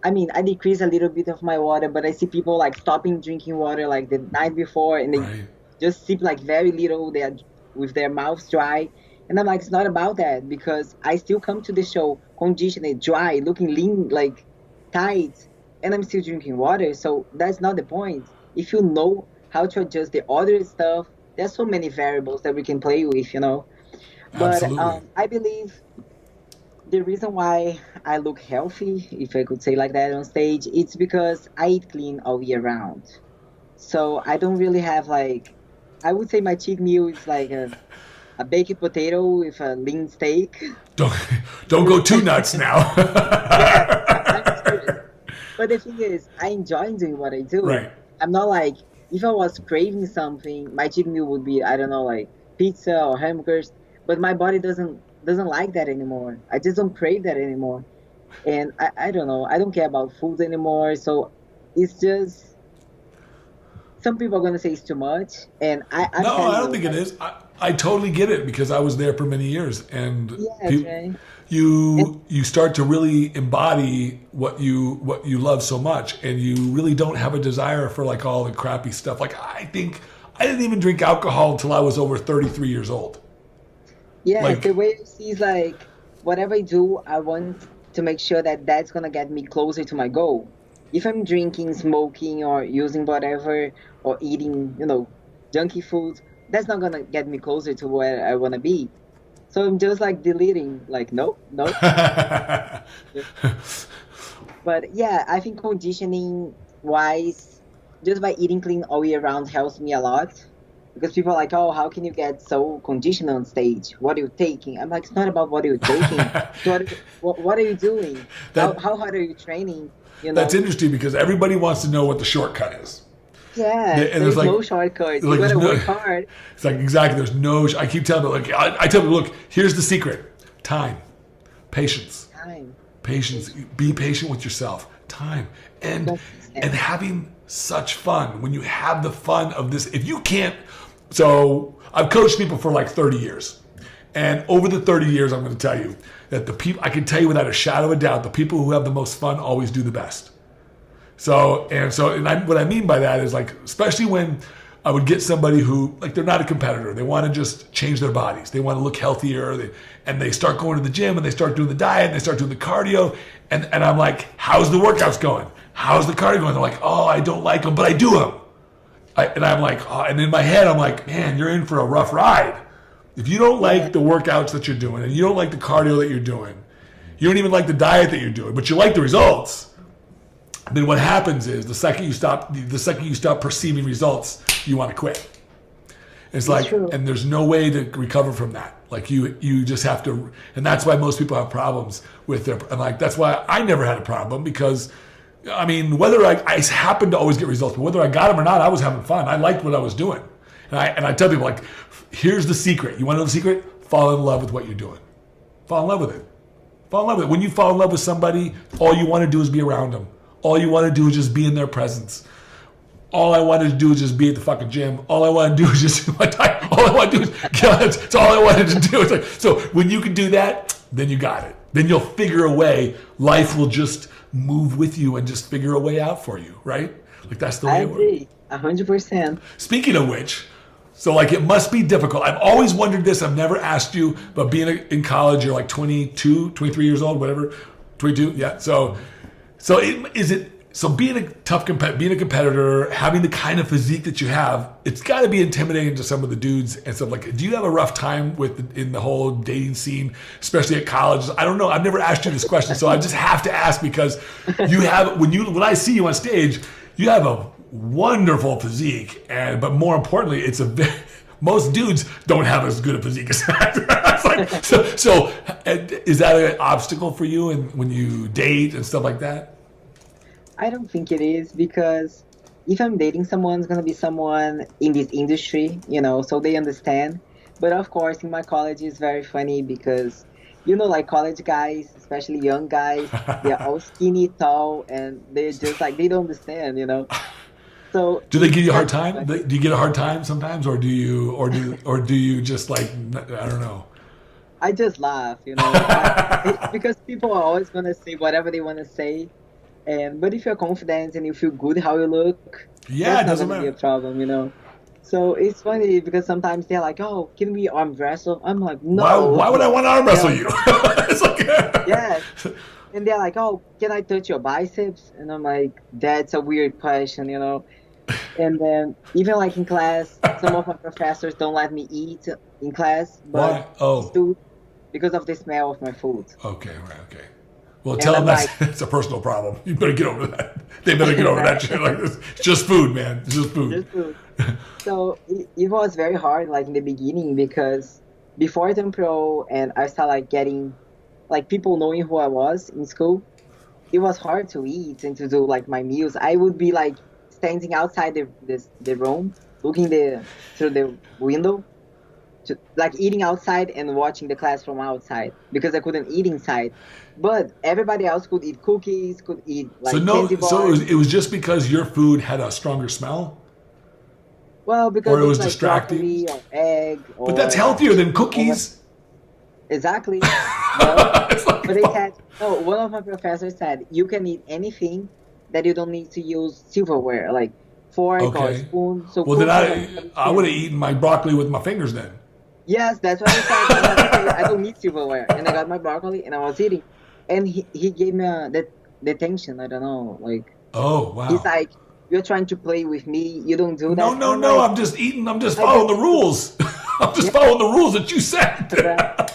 I mean, I decrease a little bit of my water, but I see people like stopping drinking water like the night before and they Right. just sip like very little. They are with their mouths dry. And I'm like, it's not about that because I still come to the show conditioned, dry, looking lean, like tight, and I'm still drinking water. So that's not the point. If you know how to adjust the other stuff, there's so many variables that we can play with, you know. But Absolutely. I believe the reason why I look healthy, if I could say like that on stage, it's because I eat clean all year round. So I don't really have like, I would say my cheat meal is like a baked potato with a lean steak. Don't don't go too nuts now. Yeah, I'm serious. But the thing is, I enjoy doing what I do. Right. I'm not like, if I was craving something, my cheat meal would be, I don't know, like pizza or hamburgers. But my body doesn't like that anymore. I just don't crave that anymore. And I don't know. I don't care about food anymore. So it's just some people are gonna say it's too much, and I'm No, telling I don't you, think it like, is. I totally get it because I was there for many years, and yeah, Jay. you start to really embody what you love so much, and you really don't have a desire for like all the crappy stuff. Like I think I didn't even drink alcohol until I was over 33 years old. Yeah, Like the way I see is like whatever I do, I want to make sure that that's gonna get me closer to my goal. If I'm drinking, smoking, or using whatever, or eating, junky food, that's not gonna get me closer to where I wanna be. So I'm just like deleting, like, nope, nope. But yeah, I think conditioning wise, just by eating clean all year round helps me a lot. Because people are like, oh, how can you get so conditioned on stage? What are you taking? I'm like, it's not about what you're taking. What are you doing? How, that how hard are you training? You that's know? interesting because everybody wants to know what the shortcut is. Yeah, And there's no shortcut. You there's gotta no, work hard. it's like exactly. There's no. I keep telling them like I tell them, look, here's the secret: time, patience, Time. patience. Be patient with yourself. Time and Consistent. having such fun. When you have the fun of this, if you can't. So I've coached people for like 30 years, and over the 30 years, I'm going to tell you that the people I can tell you without a shadow of a doubt, the people who have the most fun always do the best. What I mean by that is like, especially when I would get somebody who, like, they're not a competitor. They want to just change their bodies. They want to look healthier. And they start going to the gym and they start doing the diet and they start doing the cardio. And I'm like, how's the workouts going? How's the cardio going? They're like, oh, I don't like them, but I do them. And I'm like, oh, and in my head, I'm like, man, you're in for a rough ride. If you don't like the workouts that you're doing and you don't like the cardio that you're doing, you don't even like the diet that you're doing, but you like the results, then what happens is the second you stop perceiving results, you want to quit. It's like, True. and there's no way to recover from that. Like you just have to, and that's why most people have problems with their, and like, that's why I never had a problem because, I mean, whether I happened to always get results, but whether I got them or not, I was having fun. I liked what I was doing. And I tell people, like, here's the secret. You want to know the secret? Fall in love with what you're doing. Fall in love with it. Fall in love with it. When you fall in love with somebody, all you want to do is be around them. All you want to do is just be in their presence. All I wanted to do is just be at the fucking gym. All I want to do is just all I want to do is that's all I wanted to do. It's like, so when you can do that, then you got it. Then you'll figure a way. Life will just move with you and just figure a way out for you, right? Like that's the way I it works. agree, 100%. Speaking of which, so like it must be difficult. I've always wondered this. I've never asked you, but being in college, you're like 22, 23 years old, whatever, 22. Yeah. So being a being a competitor, having the kind of physique that you have, it's got to be intimidating to some of the dudes and stuff. Like, do you have a rough time in the whole dating scene, especially at college? I don't know. I've never asked you this question, so I just have to ask because you have when I see you on stage, you have a wonderful physique, but more importantly, it's most dudes don't have as good a physique as that. It's like, so is that an obstacle for you when you date and stuff like that? I don't think it is because if I'm dating someone, it's gonna be someone in this industry, so they understand. But of course, in my college, it's very funny because you know, like college guys, especially young guys, they're all skinny, tall, and they're just like, they don't understand, you know? So Do they give it's you a kind hard of time? funny. Do you get a hard time sometimes, or do you just like, I don't know? I just laugh, you know, because people are always going to say whatever they want to say. And, but if you're confident and you feel good how you look, Yeah, that's it not doesn't going to be a matter. problem, you know? So it's funny because sometimes they're like, oh, can we arm wrestle? I'm like, Why no. would I want to arm They're wrestle like, you? It's like, yes. And they're like, oh, can I touch your biceps? And I'm like, that's a weird question, you know? And then even like in class, some of my professors don't let me eat in class, but why? Oh, still because of the smell of my food. okay, right, okay. Well, And tell them I'm like, that's a personal problem. You better get over that. They better get over that shit. Like this. It's just food, man. It's just food. just food. So it was very hard, like in the beginning, because before I turned pro and I started like getting like people knowing who I was in school, it was hard to eat and to do like my meals. I would be like standing outside the room, looking through the window, like eating outside and watching the class from outside because I couldn't eat inside. But everybody else could eat cookies, could eat So like no, candy so bars. it was just because your food had a stronger smell, Well, or because it it's was like distracting. broccoli or egg But that's or healthier than chicken or what. cookies. Exactly. But It's like, but they said, no, one of my professors said you can eat anything that you don't need to use silverware, like fork or okay. spoon. So Well, then cookies and I would have everything. eaten my broccoli with my fingers then. Yes, that's what I said. I'm like, okay, I don't need silverware. And I got my broccoli and I was eating. And he gave me the detention. I don't know. Like, Oh, he's wow. like, you're trying to play with me. You don't do No, that. And no, I'm no. like, I'm just eating. I'm just I following just the eat. rules. I'm just Yeah, following the rules that you set. right.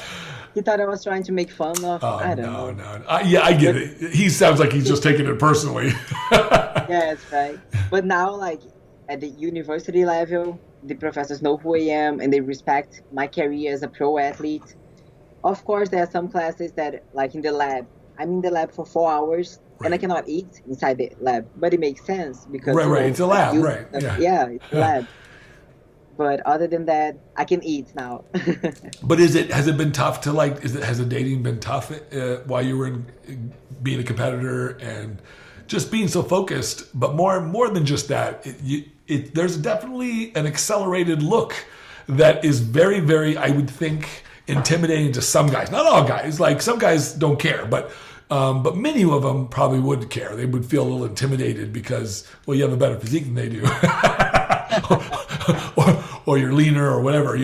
He thought I was trying to make fun of, Oh, I don't no, know. no. Yeah, I get But it. He sounds like he's just taking it personally. yes, right. But now, like, at the university level, the professors know who I am and they respect my career as a pro athlete. Of course, there are some classes that, like in the lab, I'm in the lab for 4 hours and I Right. cannot eat inside the lab. But it makes sense because, Right, you right. know, It's a I'm lab, using right. stuff. Yeah. Yeah, it's a lab. But other than that, I can eat now. But has it been tough to like, has the dating been tough while you were being a competitor and just being so focused? But more than just that, there's definitely an accelerated look that is very, very, I would think, intimidating to some guys. Not all guys. Like some guys don't care, but many of them probably would care. They would feel a little intimidated because, well, you have a better physique than they do, or you're leaner or whatever.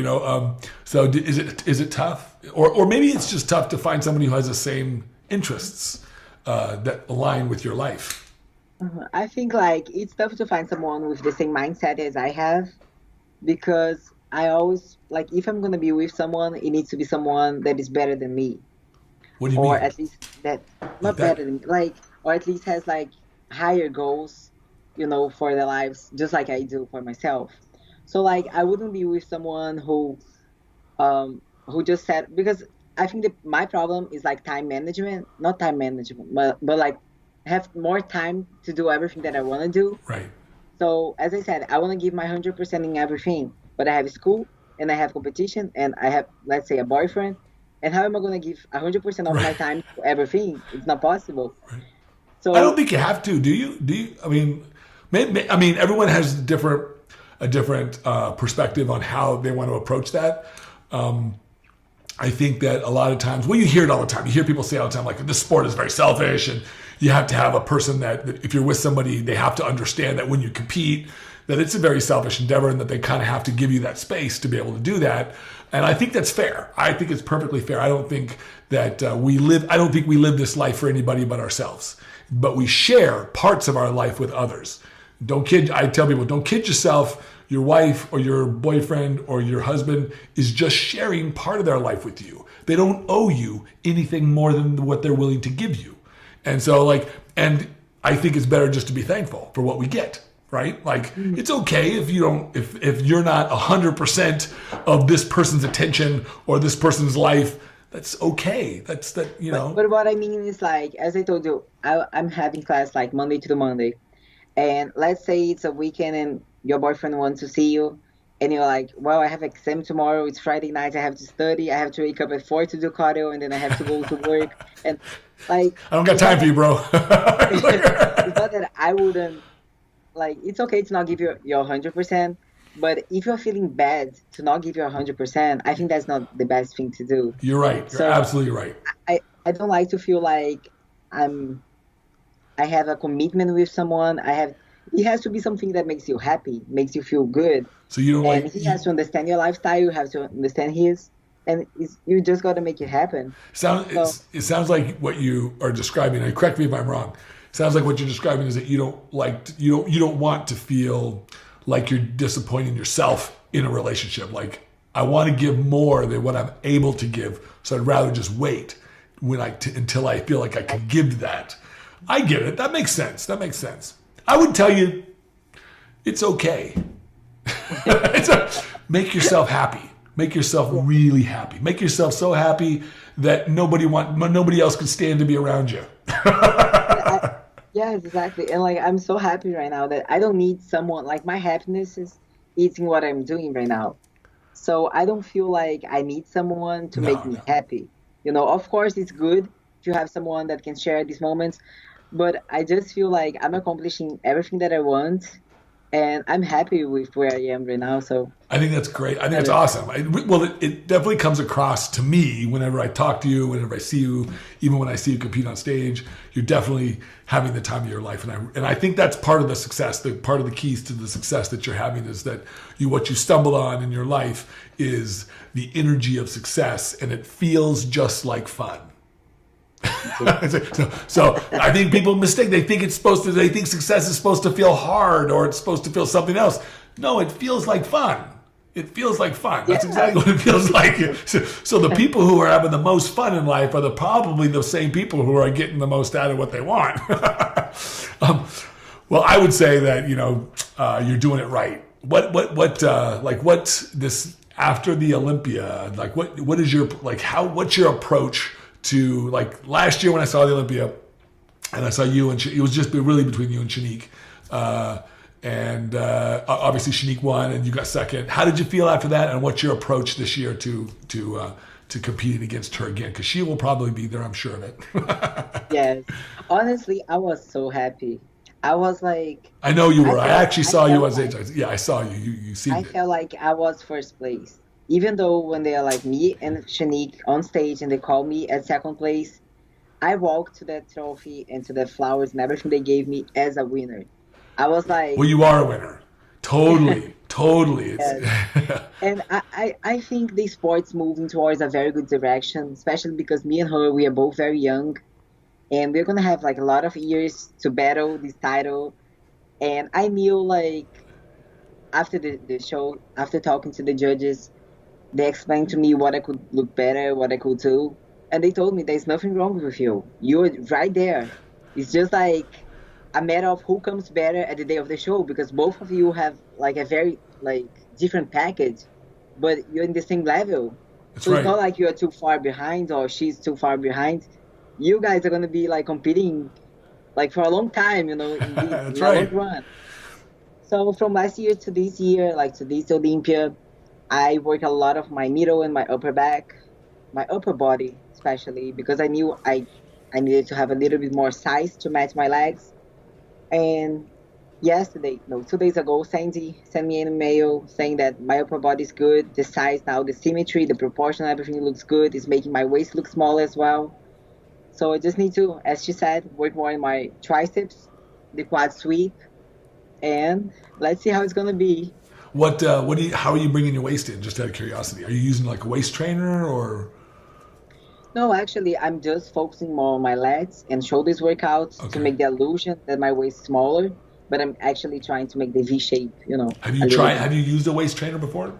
So is it tough, or maybe it's just tough to find somebody who has the same interests that align with your life. I think like it's tough to find someone with the same mindset as I have because I always like if I'm gonna be with someone, it needs to be someone that is better than me, What do you or mean? at least that Like not that? better than like, or at least has like higher goals, you know, for their lives, just like I do for myself. So like I wouldn't be with someone who just said because I think that my problem is like time management, not time management, but like have more time to do everything that I want to do. Right. So as I said, I want to give my 100% in everything, but I have school and I have competition and I have, let's say, a boyfriend. And how am I going to give 100% of my Right. time to everything? It's not possible. I don't So think you have to. Do you? Do you? I mean, everyone has a different perspective on how they want to approach that. I think that a lot of times, well, you hear it all the time. You hear people say all the time, like, this sport is very selfish, and you have to have a person that if you're with somebody, they have to understand that when you compete, that it's a very selfish endeavor, and that they kind of have to give you that space to be able to do that. And I think that's fair. I think it's perfectly fair. I don't think that I don't think we live this life for anybody but ourselves. But we share parts of our life with others. I tell people, don't kid yourself. Your wife or your boyfriend or your husband is just sharing part of their life with you. They don't owe you anything more than what they're willing to give you. And so and I think it's better just to be thankful for what we get, right? Like it's okay if if you're not 100% of this person's attention or this person's life. That's okay. but what I mean is like, as I told you, I'm having class like Monday to Monday. And let's say it's a weekend and your boyfriend wants to see you and you're like, well, I have exam tomorrow. It's Friday night. I have to study. I have to wake up at 4 to do cardio, and then I have to go to work. And like, I don't got time for you, bro. it's not that I wouldn't, like, it's okay to not give your 100%, but if you're feeling bad to not give your 100%, I think that's not the best thing to do. You're right. You're absolutely right. I don't like to feel like I have a commitment with someone. It has to be something that makes you happy, makes you feel good. So you don't and he has to understand your lifestyle. You have to understand his, and you just got to make it happen. It sounds like what you are describing. And correct me if I'm wrong. It sounds like what you're describing is that you don't want to feel like you're disappointing yourself in a relationship. Like, I want to give more than what I'm able to give, so I'd rather just wait until I feel like I can give that. I get it. That makes sense. I would tell you, it's okay. Make yourself happy. Make yourself really happy. Make yourself so happy that nobody else can stand to be around you. Yes, exactly. And like, I'm so happy right now that I don't need someone. Like, my happiness is eating what I'm doing right now. So I don't feel like I need someone to make me happy. Of course, it's good if you have someone that can share these moments, but I just feel like I'm accomplishing everything that I want, and I'm happy with where I am right now. So I think that's great. I think that's awesome. It definitely comes across to me whenever I talk to you, whenever I see you, even when I see you compete on stage. You're definitely having the time of your life, and I think that's part of the success. Part of the keys to the success that you're having is that what you stumble on in your life is the energy of success, and it feels just like fun. So I think people mistake. They think success is supposed to feel hard, or it's supposed to feel something else. No, it feels like fun. It feels like fun. That's exactly what it feels like. So the people who are having the most fun in life are probably the same people who are getting the most out of what they want. Well, I would say that you're doing it right. What's this after the Olympia? Like, what is your what's your approach to, like, last year when I saw the Olympia and I saw you and it was just really between you and Shanique, and obviously Shanique won and you got second. How did you feel after that, and what's your approach this year to competing against her again? Because she will probably be there, I'm sure of it. Yes, honestly, I was so happy. I was like, I know you were. I actually saw you on stage. Yeah, I saw you. You seemed I felt like I was first place. Even though when they're like me and Shanique on stage and they call me at second place, I walked to that trophy and to the flowers and everything they gave me as a winner. I was like... Well, you are a winner. Totally. Totally. Yes. And I think the sport's moving towards a very good direction, especially because me and her, we are both very young. And we're going to have like a lot of years to battle this title. And I knew, like, after the show, after talking to the judges, they explained to me what I could look better, what I could do. And they told me there's nothing wrong with you. You're right there. It's just like a matter of who comes better at the day of the show, because both of you have like a very like different package, but you're in the same level. That's so right. It's not like you're too far behind or she's too far behind. You guys are going to be like competing like for a long time, in That's a right. long run. So from last year to this year, like to this Olympia, I work a lot of my middle and my upper back, my upper body especially, because I knew I needed to have a little bit more size to match my legs. And 2 days ago, Sandy sent me an email saying that my upper body is good, the size now, the symmetry, the proportion, everything looks good. It's making my waist look small as well. So I just need to, as she said, work more in my triceps, the quad sweep, and let's see how it's going to be. How are you bringing your waist in? Just out of curiosity, are you using like a waist trainer or? No, actually, I'm just focusing more on my legs and shoulders workouts to make the illusion that my waist is smaller. But I'm actually trying to make the V shape. Have you tried? Have you used a waist trainer before?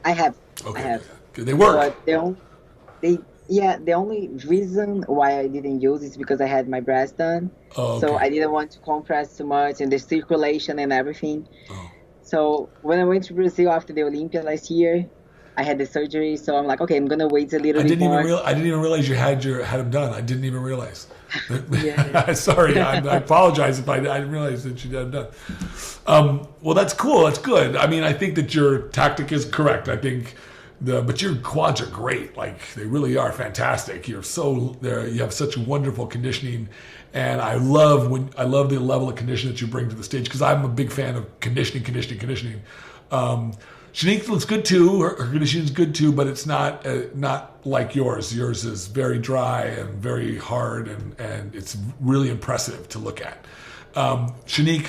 I have. Okay. I have. Good. They work. But the only reason why I didn't use is because I had my breast done. Oh, okay. So I didn't want to compress too much and the circulation and everything. Oh. So when I went to Brazil after the Olympia last year, I had the surgery, so I'm like, okay, I'm gonna wait a little bit more. I didn't even realize you had them done. I didn't even realize. Yeah. Sorry, I apologize if I didn't realize that you had them done. Well, that's cool. That's good. I mean, I think that your tactic is correct. I think but your quads are great. Like, they really are fantastic. You have such wonderful conditioning, and I love the level of condition that you bring to the stage, because I'm a big fan of conditioning. Shanique looks good too. Her conditioning is good too, but it's not like yours. Yours is very dry and very hard, and it's really impressive to look at. Shanique,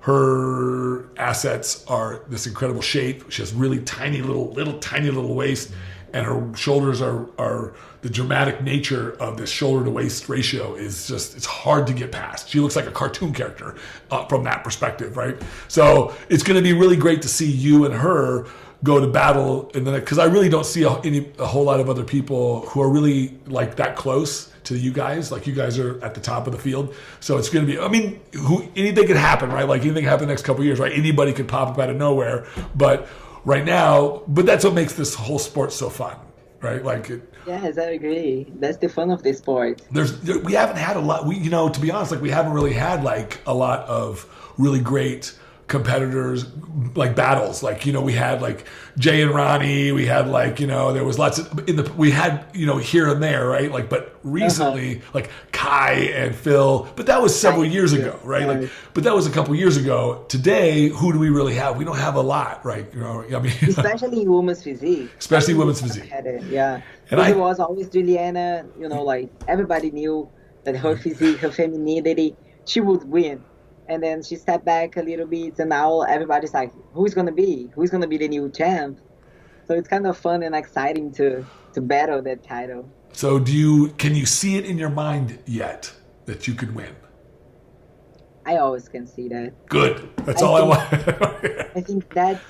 her assets are this incredible shape. She has really tiny little waist, and her shoulders are the dramatic nature of this shoulder to waist ratio is just, it's hard to get past. She looks like a cartoon character from that perspective, right? So it's going to be really great to see you and her go to battle in the next, because I really don't see a whole lot of other people who are really like that close to you guys. Like, you guys are at the top of the field, so it's going to be, I mean, anything could happen, right? Like, anything happen the next couple of years, right? Anybody could pop up out of nowhere, but right now, but that's what makes this whole sport so fun, right? Like, Yes, I agree. That's the fun of the sport. We haven't had a lot. To be honest, like, we haven't really had like a lot of really great competitors, like battles. Like, we had like Jay and Ronnie. We had like, there was lots of we had, here and there, right? Like, but recently, like Kai and Phil. But that was several years ago, right? Like, but that was a couple years ago. Today, who do we really have? We don't have a lot, right? I mean, especially in women's physique. Especially women's physique. Yeah. And it was always Juliana. Like, everybody knew that her physique, her femininity, she would win. And then she stepped back a little bit, and now everybody's like, who's gonna be the new champ? So it's kind of fun and exciting to battle that title. So can you see it in your mind yet that you could win? I always can see that. Good. That's all I want. I think that's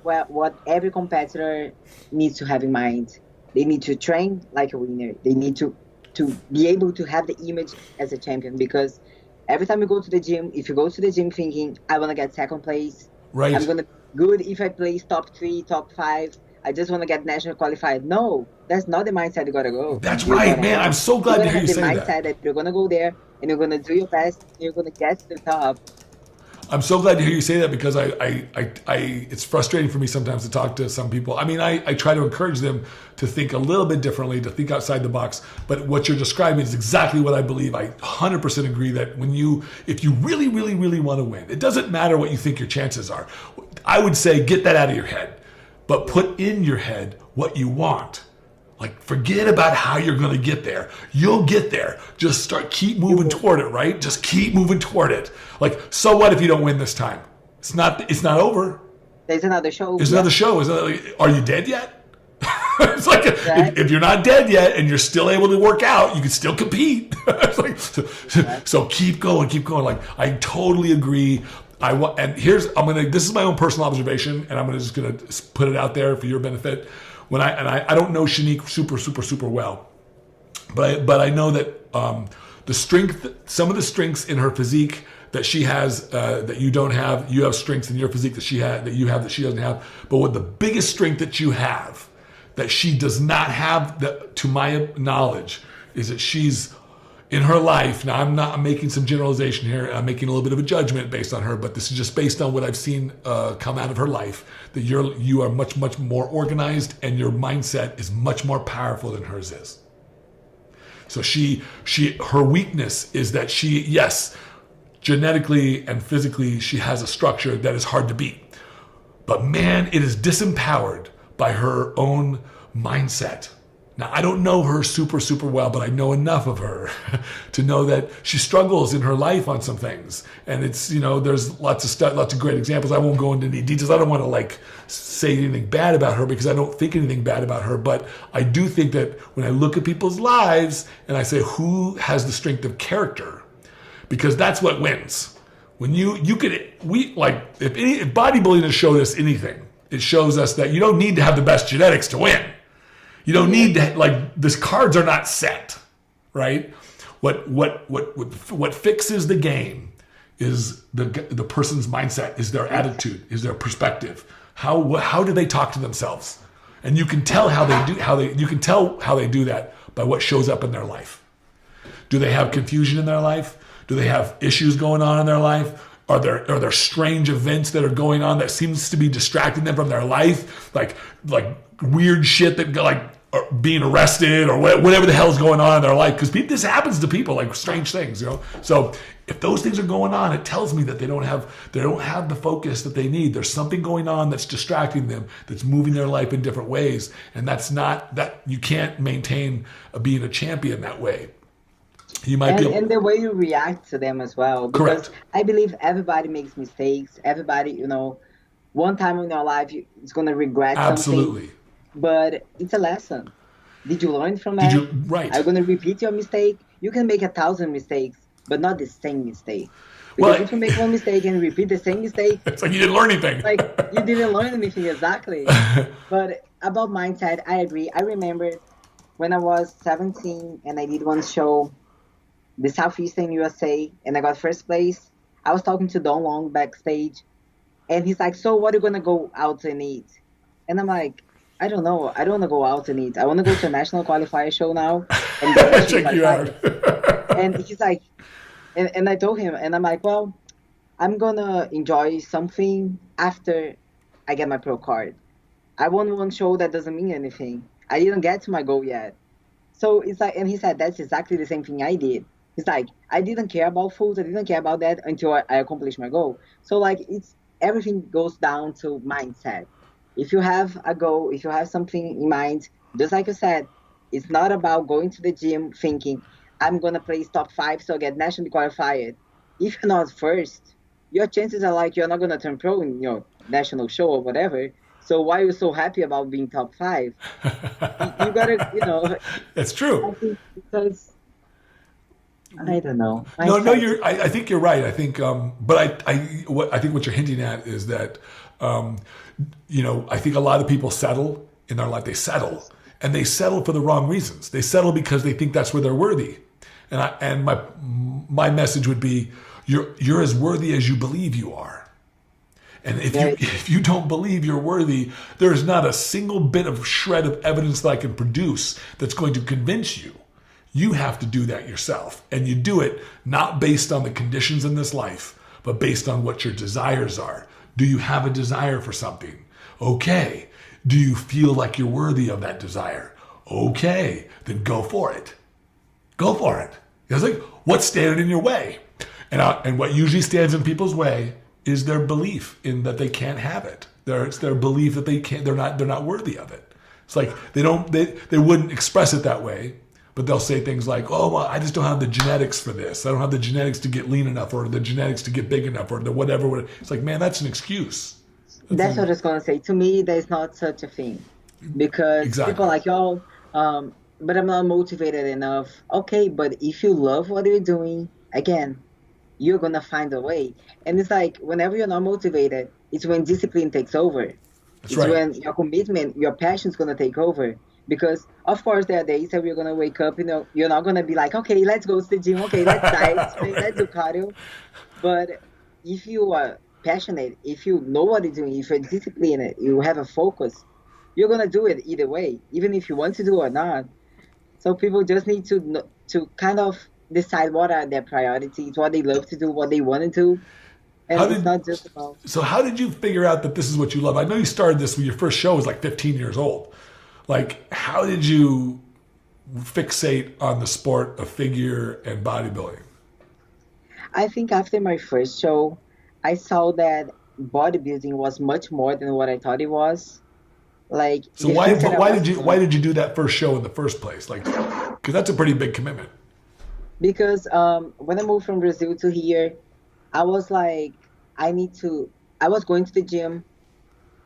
what every competitor needs to have in mind. They need to train like a winner. They need to be able to have the image as a champion, because every time you go to the gym, if you go to the gym thinking, I want to get second place, right, I'm going to be good if I place top 3, top 5, I just want to get national qualified. No, that's not the mindset you got to go. That's right, man. I'm so glad to hear you say that. The mindset that you're going to go there and you're going to do your best and you're going to get to the top. I'm so glad to hear you say that, because it's frustrating for me sometimes to talk to some people. I mean, I try to encourage them to think a little bit differently, to think outside the box. But what you're describing is exactly what I believe. I 100% agree that if you really, really, really want to win, it doesn't matter what you think your chances are. I would say get that out of your head, but put in your head what you want. Like, forget about how you're going to get there. You'll get there. Just keep moving toward it, right? Just keep moving toward it. Like, so what if you don't win this time? It's not over. There's another show. There's another show. Are you dead yet? It's like, if you're not dead yet and you're still able to work out, you can still compete. So keep going. Like, I totally agree. This is my own personal observation, and I'm just gonna put it out there for your benefit. I don't know Shanique super well, but I know that some of the strengths in her physique that she has that you don't have, you have strengths in your physique that she doesn't have. But what the biggest strength that you have that she does not have, to my knowledge, is that she's in her life. Now, I'm making some generalization here. I'm making a little bit of a judgment based on her, but this is just based on what I've seen come out of her life. That you are much more organized, and your mindset is much more powerful than hers is. So her weakness is that yes, genetically and physically, she has a structure that is hard to beat. But man, it is disempowered by her own mindset. Now, I don't know her super well, but I know enough of her to know that she struggles in her life on some things. And it's, there's lots of great examples. I won't go into any details. I don't want to say anything bad about her, because I don't think anything bad about her. But I do think that when I look at people's lives and I say, who has the strength of character? Because that's what wins. When if bodybuilding has showed us anything, it shows us that you don't need to have the best genetics to win. You don't need to, this cards are not set, right? What fixes the game is the person's mindset, is their attitude, is their perspective. How do they talk to themselves? And you can tell how they do that by what shows up in their life. Do they have confusion in their life? Do they have issues going on in their life? Are there strange events that are going on that seems to be distracting them from their life? Like weird shit that or being arrested or whatever the hell's going on in their life, because this happens to people, like strange things, So if those things are going on, it tells me that they don't have the focus that they need. There's something going on that's distracting them, that's moving their life in different ways, and that you can't maintain being a champion that way. You might and the way you react to them as well. Because correct. I believe everybody makes mistakes. Everybody, one time in your life it's gonna regret Absolutely. something. But it's a lesson. Did you learn from that? Right. Are you going to repeat your mistake? You can make 1,000 mistakes, but not the same mistake. Well, Because if you make one mistake and repeat the same mistake, it's like you didn't learn anything. like you didn't learn anything exactly. But about mindset, I agree. I remember when I was 17 and I did one show, the Southeastern USA, and I got first place. I was talking to Don Long backstage, and he's like, "So what are you going to go out and eat?" And I'm like, I don't know. I don't want to go out and eat. I want to go to a national qualifier show now. And check you out. And he's like, and I told him, and I'm like, well, I'm going to enjoy something after I get my pro card. I won one show that doesn't mean anything. I didn't get to my goal yet. So it's like, and he said, that's exactly the same thing I did. He's like, I didn't care about food. I didn't care about that until I accomplished my goal. So like, everything goes down to mindset. If you have a goal, if you have something in mind, just like you said, it's not about going to the gym thinking, I'm going to place top 5 so I get nationally qualified. If you're not first, your chances are like you're not going to turn pro in your national show or whatever. So why are you so happy about being top 5? You got to, That's true. I think because, I don't know. No, I think you're right. I think, but I think what you're hinting at is that, I think a lot of people settle in their life. They settle for the wrong reasons. They settle because they think that's where they're worthy. And my message would be, you're as worthy as you believe you are. And if you don't believe you're worthy, there is not a single bit of shred of evidence that I can produce that's going to convince you. You have to do that yourself. And you do it not based on the conditions in this life, but based on what your desires are. Do you have a desire for something? Okay. Do you feel like you're worthy of that desire? Okay. Then go for it. Go for it. It's like, what's standing in your way? And what usually stands in people's way is their belief in that they can't have it. It's their belief that they're not worthy of it. It's like they wouldn't express it that way, but they'll say things like, oh, well, I just don't have the genetics for this. I don't have the genetics to get lean enough, or the genetics to get big enough, or the whatever. It's like, man, that's an excuse. That's what I was going to say. To me, there's not such a thing. Because people are like, but I'm not motivated enough. Okay, but if you love what you're doing, again, you're going to find a way. And it's like, whenever you're not motivated, it's when discipline takes over. It's when your commitment, your passion is going to take over. Because, of course, there are days that we're going to wake up, you're not going to be like, okay, let's go to the gym. Okay, let's diet, let's do cardio. But if you are passionate, if you know what you're doing, if you're disciplined, you have a focus, you're going to do it either way, even if you want to do it or not. So people just need to kind of decide what are their priorities, what they love to do, what they want to do. And it's not just about... So how did you figure out that this is what you love? I know you started this when your first show was like 15 years old. Like, how did you fixate on the sport of figure and bodybuilding? I think after my first show, I saw that bodybuilding was much more than what I thought it was. Like, so why did you do that first show in the first place? Like, because that's a pretty big commitment. Because when I moved from Brazil to here, I was like, I was going to the gym,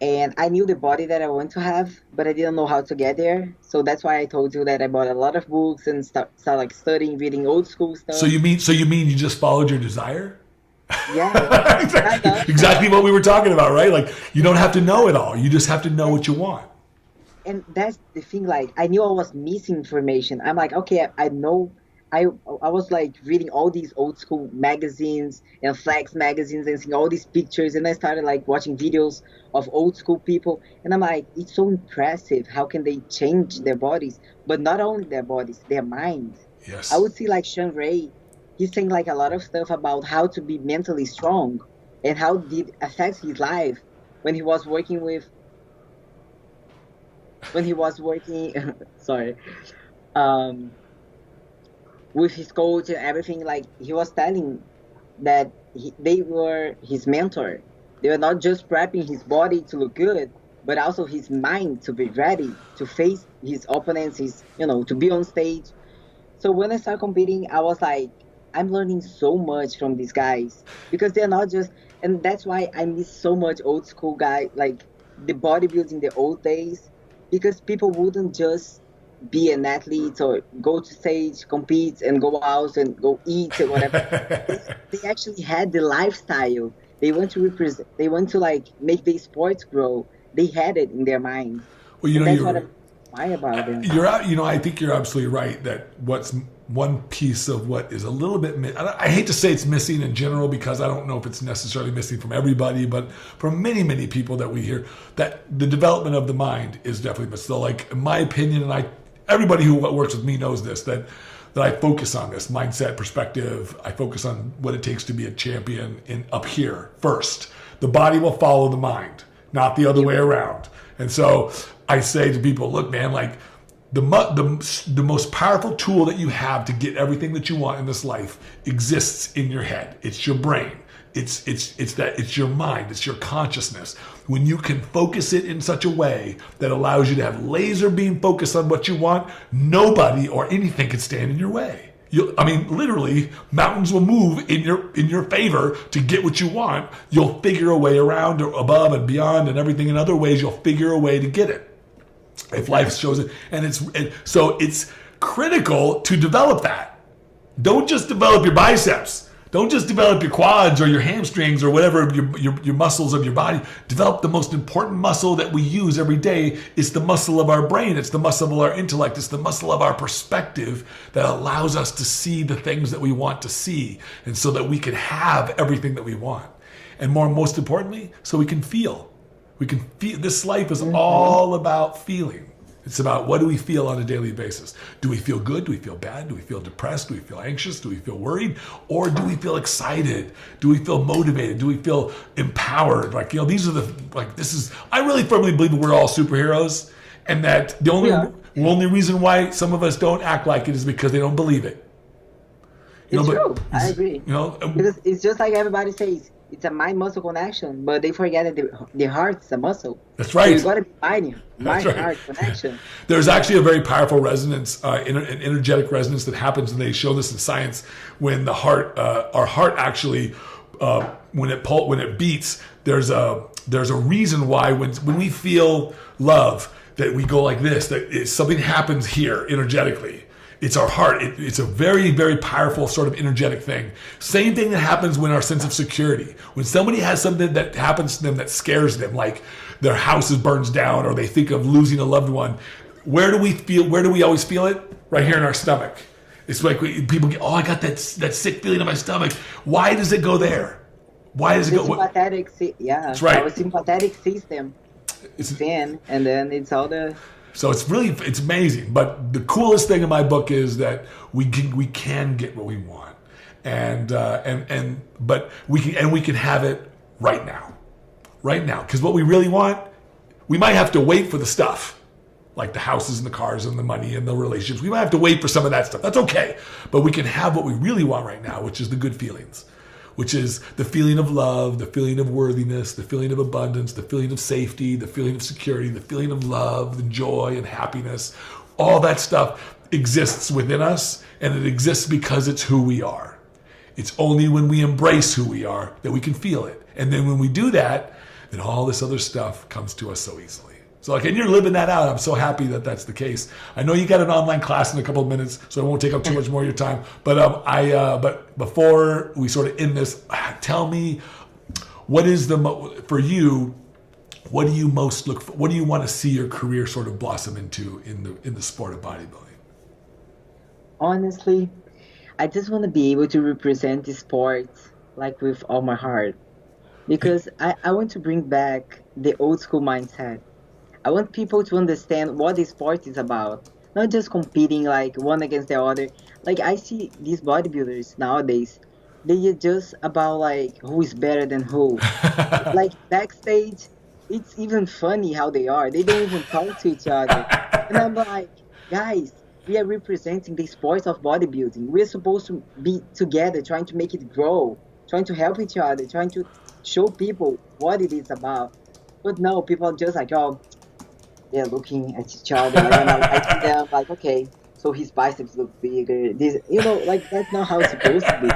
and I knew the body that I want to have, but I didn't know how to get there. So that's why I told you that I bought a lot of books and started like studying, reading old school stuff. So you mean you just followed your desire? Yeah. exactly what we were talking about, right? Like, you don't have to know it all. You just have to know what you want. And that's the thing. Like, I knew I was missing information. I'm like, okay, I know I was like reading all these old school magazines and flex magazines and seeing all these pictures, and I started like watching videos of old school people, and I'm like, it's so impressive. How can they change their bodies? But not only their bodies, their minds. I Yes. would see like Sean Ray, he's saying like a lot of stuff about how to be mentally strong and how did affect his life when he was working with when he was working sorry um with his coach and everything. Like he was telling that they were his mentor. They were not just prepping his body to look good, but also his mind to be ready to face his opponents, his, to be on stage. So when I started competing, I was like, I'm learning so much from these guys because they're not just, and that's why I miss so much old school guy, like the bodybuilding the old days, because people wouldn't just be an athlete or go to stage, compete, and go out and go eat or whatever. They actually had the lifestyle. They want to represent. They want to like make the sports grow. They had it in their minds. Well, And that's what I admire about them. I think you're absolutely right that what's one piece of what is a little bit, I hate to say it's missing in general because I don't know if it's necessarily missing from everybody, but from many, many people that we hear, that the development of the mind is definitely missing. So like, in my opinion, and everybody who works with me knows this, that I focus on this mindset perspective. I focus on what it takes to be a champion up here first. The body will follow the mind, not the other way around. And so I say to people, look, man, like the most powerful tool that you have to get everything that you want in this life exists in your head. It's your brain. It's your mind. It's your consciousness. When you can focus it in such a way that allows you to have laser beam focus on what you want, nobody or anything can stand in your way. Literally, mountains will move in your favor to get what you want. You'll figure a way around or above and beyond and everything in other ways. You'll figure a way to get it if life shows it. So it's critical to develop that. Don't just develop your biceps. Don't just develop your quads or your hamstrings or whatever your muscles of your body. Develop the most important muscle that we use every day. It's the muscle of our brain. It's the muscle of our intellect. It's the muscle of our perspective that allows us to see the things that we want to see, and so that we can have everything that we want. And most importantly, so we can feel. We can feel. This life is all about feeling. It's about what do we feel on a daily basis. Do we feel good? Do we feel bad? Do we feel depressed? Do we feel anxious? Do we feel worried? Or do we feel excited? Do we feel motivated? Do we feel empowered? I really firmly believe that we're all superheroes, and that the only reason why some of us don't act like it is because they don't believe it. It's true. I agree. Because it's just like everybody says, it's a mind-muscle connection, but they forget that the heart's a muscle. That's right. So you got to be mind-heart connection. There's actually a very powerful resonance, an energetic resonance that happens, and they show this in science, when the heart, our heart actually, when it beats, there's a reason why when we feel love, that we go like this, that something happens here energetically. It's our heart. It's a very, very powerful sort of energetic thing. Same thing that happens when our sense of security. When somebody has something that happens to them that scares them, like their house burns down or they think of losing a loved one, where do we always feel it? Right here in our stomach. It's like people get, I got that sick feeling in my stomach. Why does it go there? Why does it go? Sympathetic, That's right. Our sympathetic system. And then it's all the... So it's amazing. But the coolest thing in my book is that we can get what we want, but we can have it right now. Because what we really want, we might have to wait for the stuff, like the houses and the cars and the money and the relationships. We might have to wait for some of that stuff. That's okay. But we can have what we really want right now, which is the good feelings. Which is the feeling of love, the feeling of worthiness, the feeling of abundance, the feeling of safety, the feeling of security, the feeling of love, the joy and happiness. All that stuff exists within us, and it exists because it's who we are. It's only when we embrace who we are that we can feel it. And then when we do that, then all this other stuff comes to us so easily. So and you're living that out. I'm so happy that that's the case. I know you got an online class in a couple of minutes, so I won't take up too much more of your time. But before we sort of end this, tell me, what is for you? What do you most look for? What do you want to see your career sort of blossom into in the sport of bodybuilding? Honestly, I just want to be able to represent the sport like with all my heart because I want to bring back the old school mindset. I want people to understand what the sport is about, not just competing like one against the other. Like I see these bodybuilders nowadays, they are just about like who is better than who. Like backstage, it's even funny how they are. They don't even talk to each other. And I'm like, guys, we are representing the sport of bodybuilding. We're supposed to be together, trying to make it grow, trying to help each other, trying to show people what it is about. But no, people are just like, oh, they're looking at each other, and I'm liking them, like, okay, so his biceps look bigger. This, like that's not how it's supposed to be.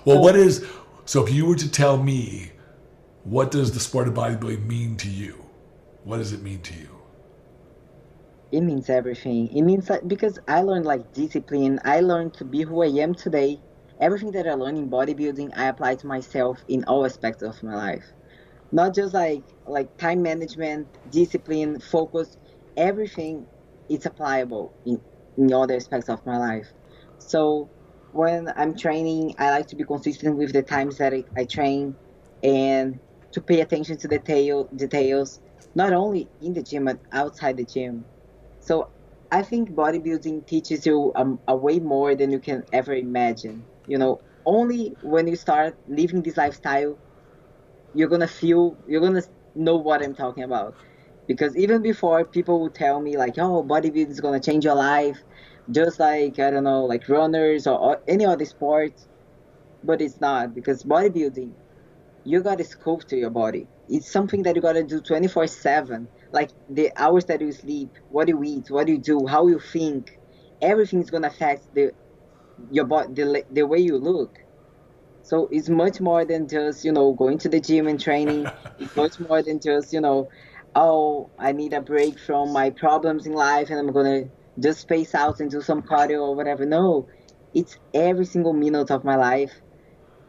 Well, So so if you were to tell me, what does the sport of bodybuilding mean to you? What does it mean to you? it means everything. It means like because I learned like discipline. I learned to be who I am today. Everything that I learned in bodybuilding, I apply to myself in all aspects of my life. Not just like time management, discipline, focus, everything is applicable in other aspects of my life. So when I'm training, I like to be consistent with the times that I train and to pay attention to details, not only in the gym but outside the gym. So I think bodybuilding teaches you a way more than you can ever imagine. Only when you start living this lifestyle you're gonna know what I'm talking about. Because even before, people would tell me like, oh, bodybuilding is gonna change your life, just like I don't know, like runners or any other sport. But it's not because bodybuilding, you gotta sculpt your body. It's something that you gotta do 24/7. Like the hours that you sleep, what you eat, what you do, how you think, everything's gonna affect your body, the way you look. So it's much more than just, going to the gym and training. It's much more than just, oh, I need a break from my problems in life and I'm going to just space out and do some cardio or whatever. No, it's every single minute of my life.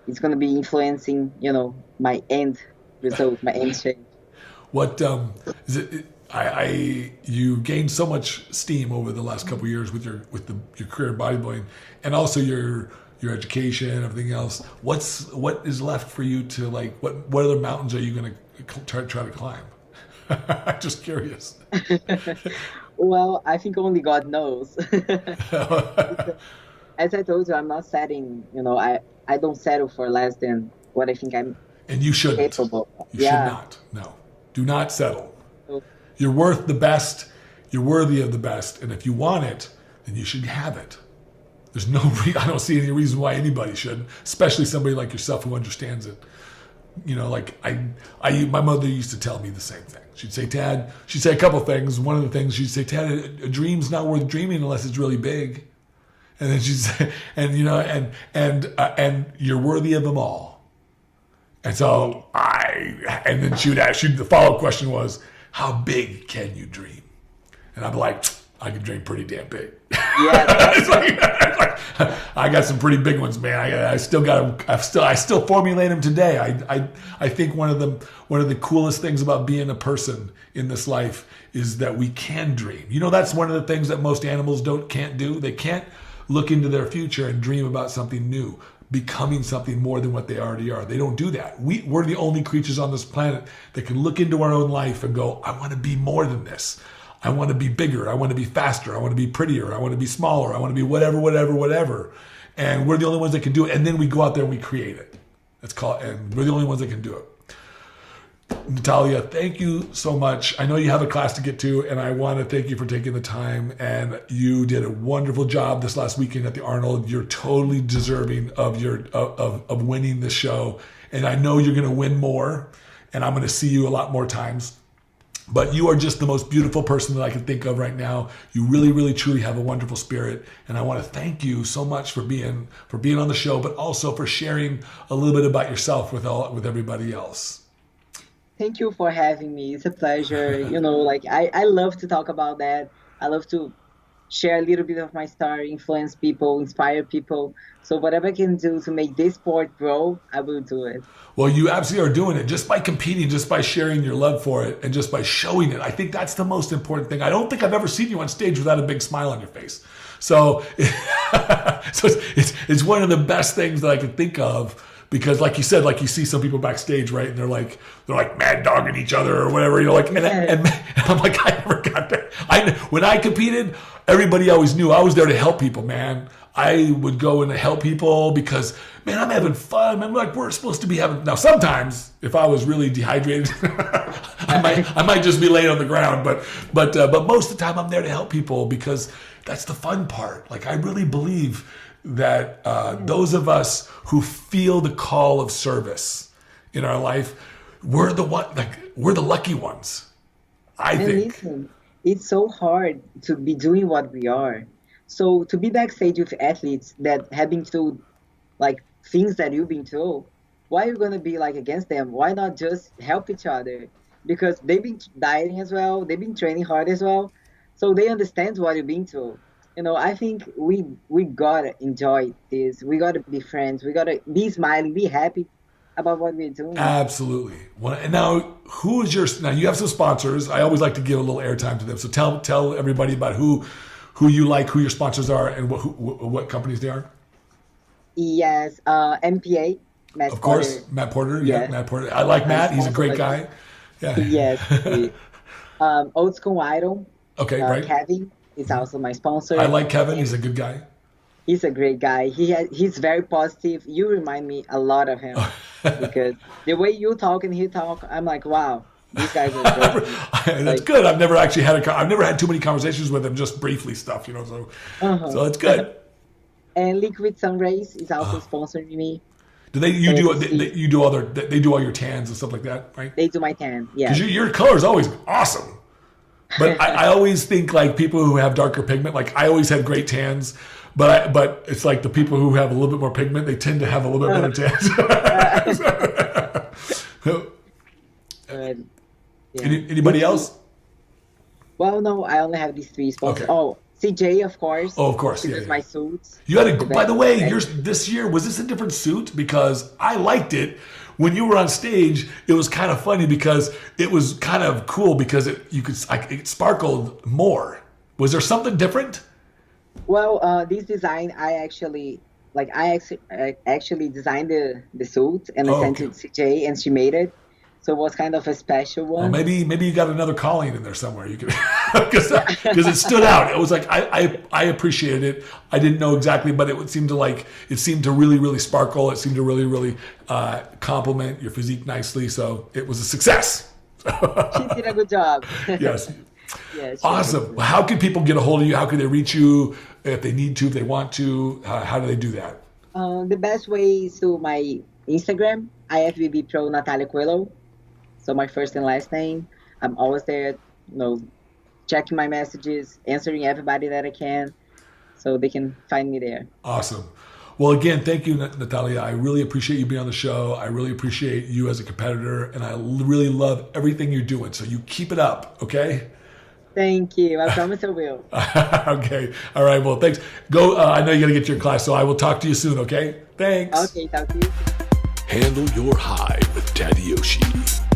It's going to be influencing, my end result, my end shape. What is it? You gained so much steam over the last couple of years with your career in bodybuilding, and also your education, everything else. What is left for you to like? What other mountains are you going to try to climb? I'm just curious. Well, I think only God knows. As I told you, I'm not setting. I don't settle for less than what I think I'm and you shouldn't. capable of. You should not. No, do not settle. You're worth the best. You're worthy of the best, and if you want it, then you should have it. There's I don't see any reason why anybody should, especially somebody like yourself who understands it. Like my mother used to tell me the same thing. She'd say, Tad, she'd say a couple things. One of the things she'd say, Tad, a dream's not worth dreaming unless it's really big. And then she'd say, and you're worthy of them all. And so and then the follow-up question was, how big can you dream? And I'm like, I can dream pretty damn big. Yeah. It's like, I got some pretty big ones, man. I still formulate them today. I think one of the coolest things about being a person in this life is that we can dream. That's one of the things that most animals can't do. They can't look into their future and dream about something new, becoming something more than what they already are. They don't do that. We're the only creatures on this planet that can look into our own life and go, I want to be more than this. I want to be bigger. I want to be faster. I want to be prettier. I want to be smaller. I want to be whatever. And we're the only ones that can do it. And then we go out there and we create it. And we're the only ones that can do it. Natalia, thank you so much. I know you have a class to get to, and I want to thank you for taking the time. And you did a wonderful job this last weekend at the Arnold. You're totally deserving of of winning this show. And I know you're going to win more, and I'm going to see you a lot more times. But you are just the most beautiful person that I can think of right now. You really, really, truly have a wonderful spirit. And I want to thank you so much for being on the show, but also for sharing a little bit about yourself with everybody else. Thank you for having me. It's a pleasure. I love to talk about that. I love to share a little bit of my story, influence people, inspire people. So whatever I can do to make this sport grow, I will do it. Well, you absolutely are doing it just by competing, just by sharing your love for it, and just by showing it. I think that's the most important thing. I don't think I've ever seen you on stage without a big smile on your face. So, so it's one of the best things that I can think of. Because, like you said, like you see some people backstage, right? And they're like mad dogging each other or whatever. You're like, and I'm like, I never got there. When I competed, everybody always knew I was there to help people, man. I would go and help people because, man, I'm having fun. I'm like, we're supposed to be having. Now, sometimes if I was really dehydrated, I might just be laying on the ground. But most of the time, I'm there to help people because that's the fun part. Like, I really believe that those of us who feel the call of service in our life, we're the lucky ones. I think. Listen, it's so hard to be doing what we are. So to be backstage with athletes that have been through like things that you've been through, why are you gonna be like against them? Why not just help each other? Because they've been dieting as well, they've been training hard as well, so they understand what you've been through. I think we gotta enjoy this. We gotta be friends. We gotta be smiling, be happy about what we're doing. Absolutely. Well, and now, now you have some sponsors. I always like to give a little airtime to them. So tell everybody about who you like, who your sponsors are, and what companies they are. Yes, MPA. Matt of course, Porter. Matt Porter. Yeah, Matt Porter. I like Matt. He's a great guy. Yeah. Yes. Old School Idol. Okay, right. Kevin is also my sponsor. I like Kevin. He's a good guy. He's a great guy. He's very positive. You remind me a lot of him because the way you talk and he talk, I'm like, wow, these guys are great. That's good. I've never actually I've never had too many conversations with him, just briefly stuff, So it's good. And Liquid Sun Rays is also sponsoring me. They do all your tans and stuff like that, right? They do my tan, yeah. Because your color is always awesome. But I always think like people who have darker pigment, like I always had great tans, but it's like the people who have a little bit more pigment, they tend to have a little bit better tans. Anybody else? Well, no, I only have these three sponsors. Okay. Oh, CJ, of course. Oh, of course. Because my suits. You had by the way, this year, was this a different suit? Because I liked it. When you were on stage, it was kind of funny because it was kind of cool because it sparkled more. Was there something different? Well, this design, I actually designed the suit and I sent it to CJ and she made it. So it was kind of a special one. Well, maybe you got another calling in there somewhere. You could because it stood out. It was like I appreciated it. I didn't know exactly, but it seemed to really, really sparkle. It seemed to really, really complement your physique nicely. So it was a success. She did a good job. Yes. Yes. Awesome. Well, how can people get a hold of you? How can they reach you if they need to, if they want to? How do they do that? The best way is through my Instagram, ifbb pro Natalia Coelho. So my first and last name. I'm always there, checking my messages, answering everybody that I can, so they can find me there. Awesome. Well, again, thank you, Natalia. I really appreciate you being on the show. I really appreciate you as a competitor, and I really love everything you're doing. So you keep it up, okay? Thank you. I promise I will. Okay. All right. Well, thanks. Go. I know you got to get to your class, so I will talk to you soon, okay? Thanks. Okay, talk to you soon. Handle your high with Tadayoshi.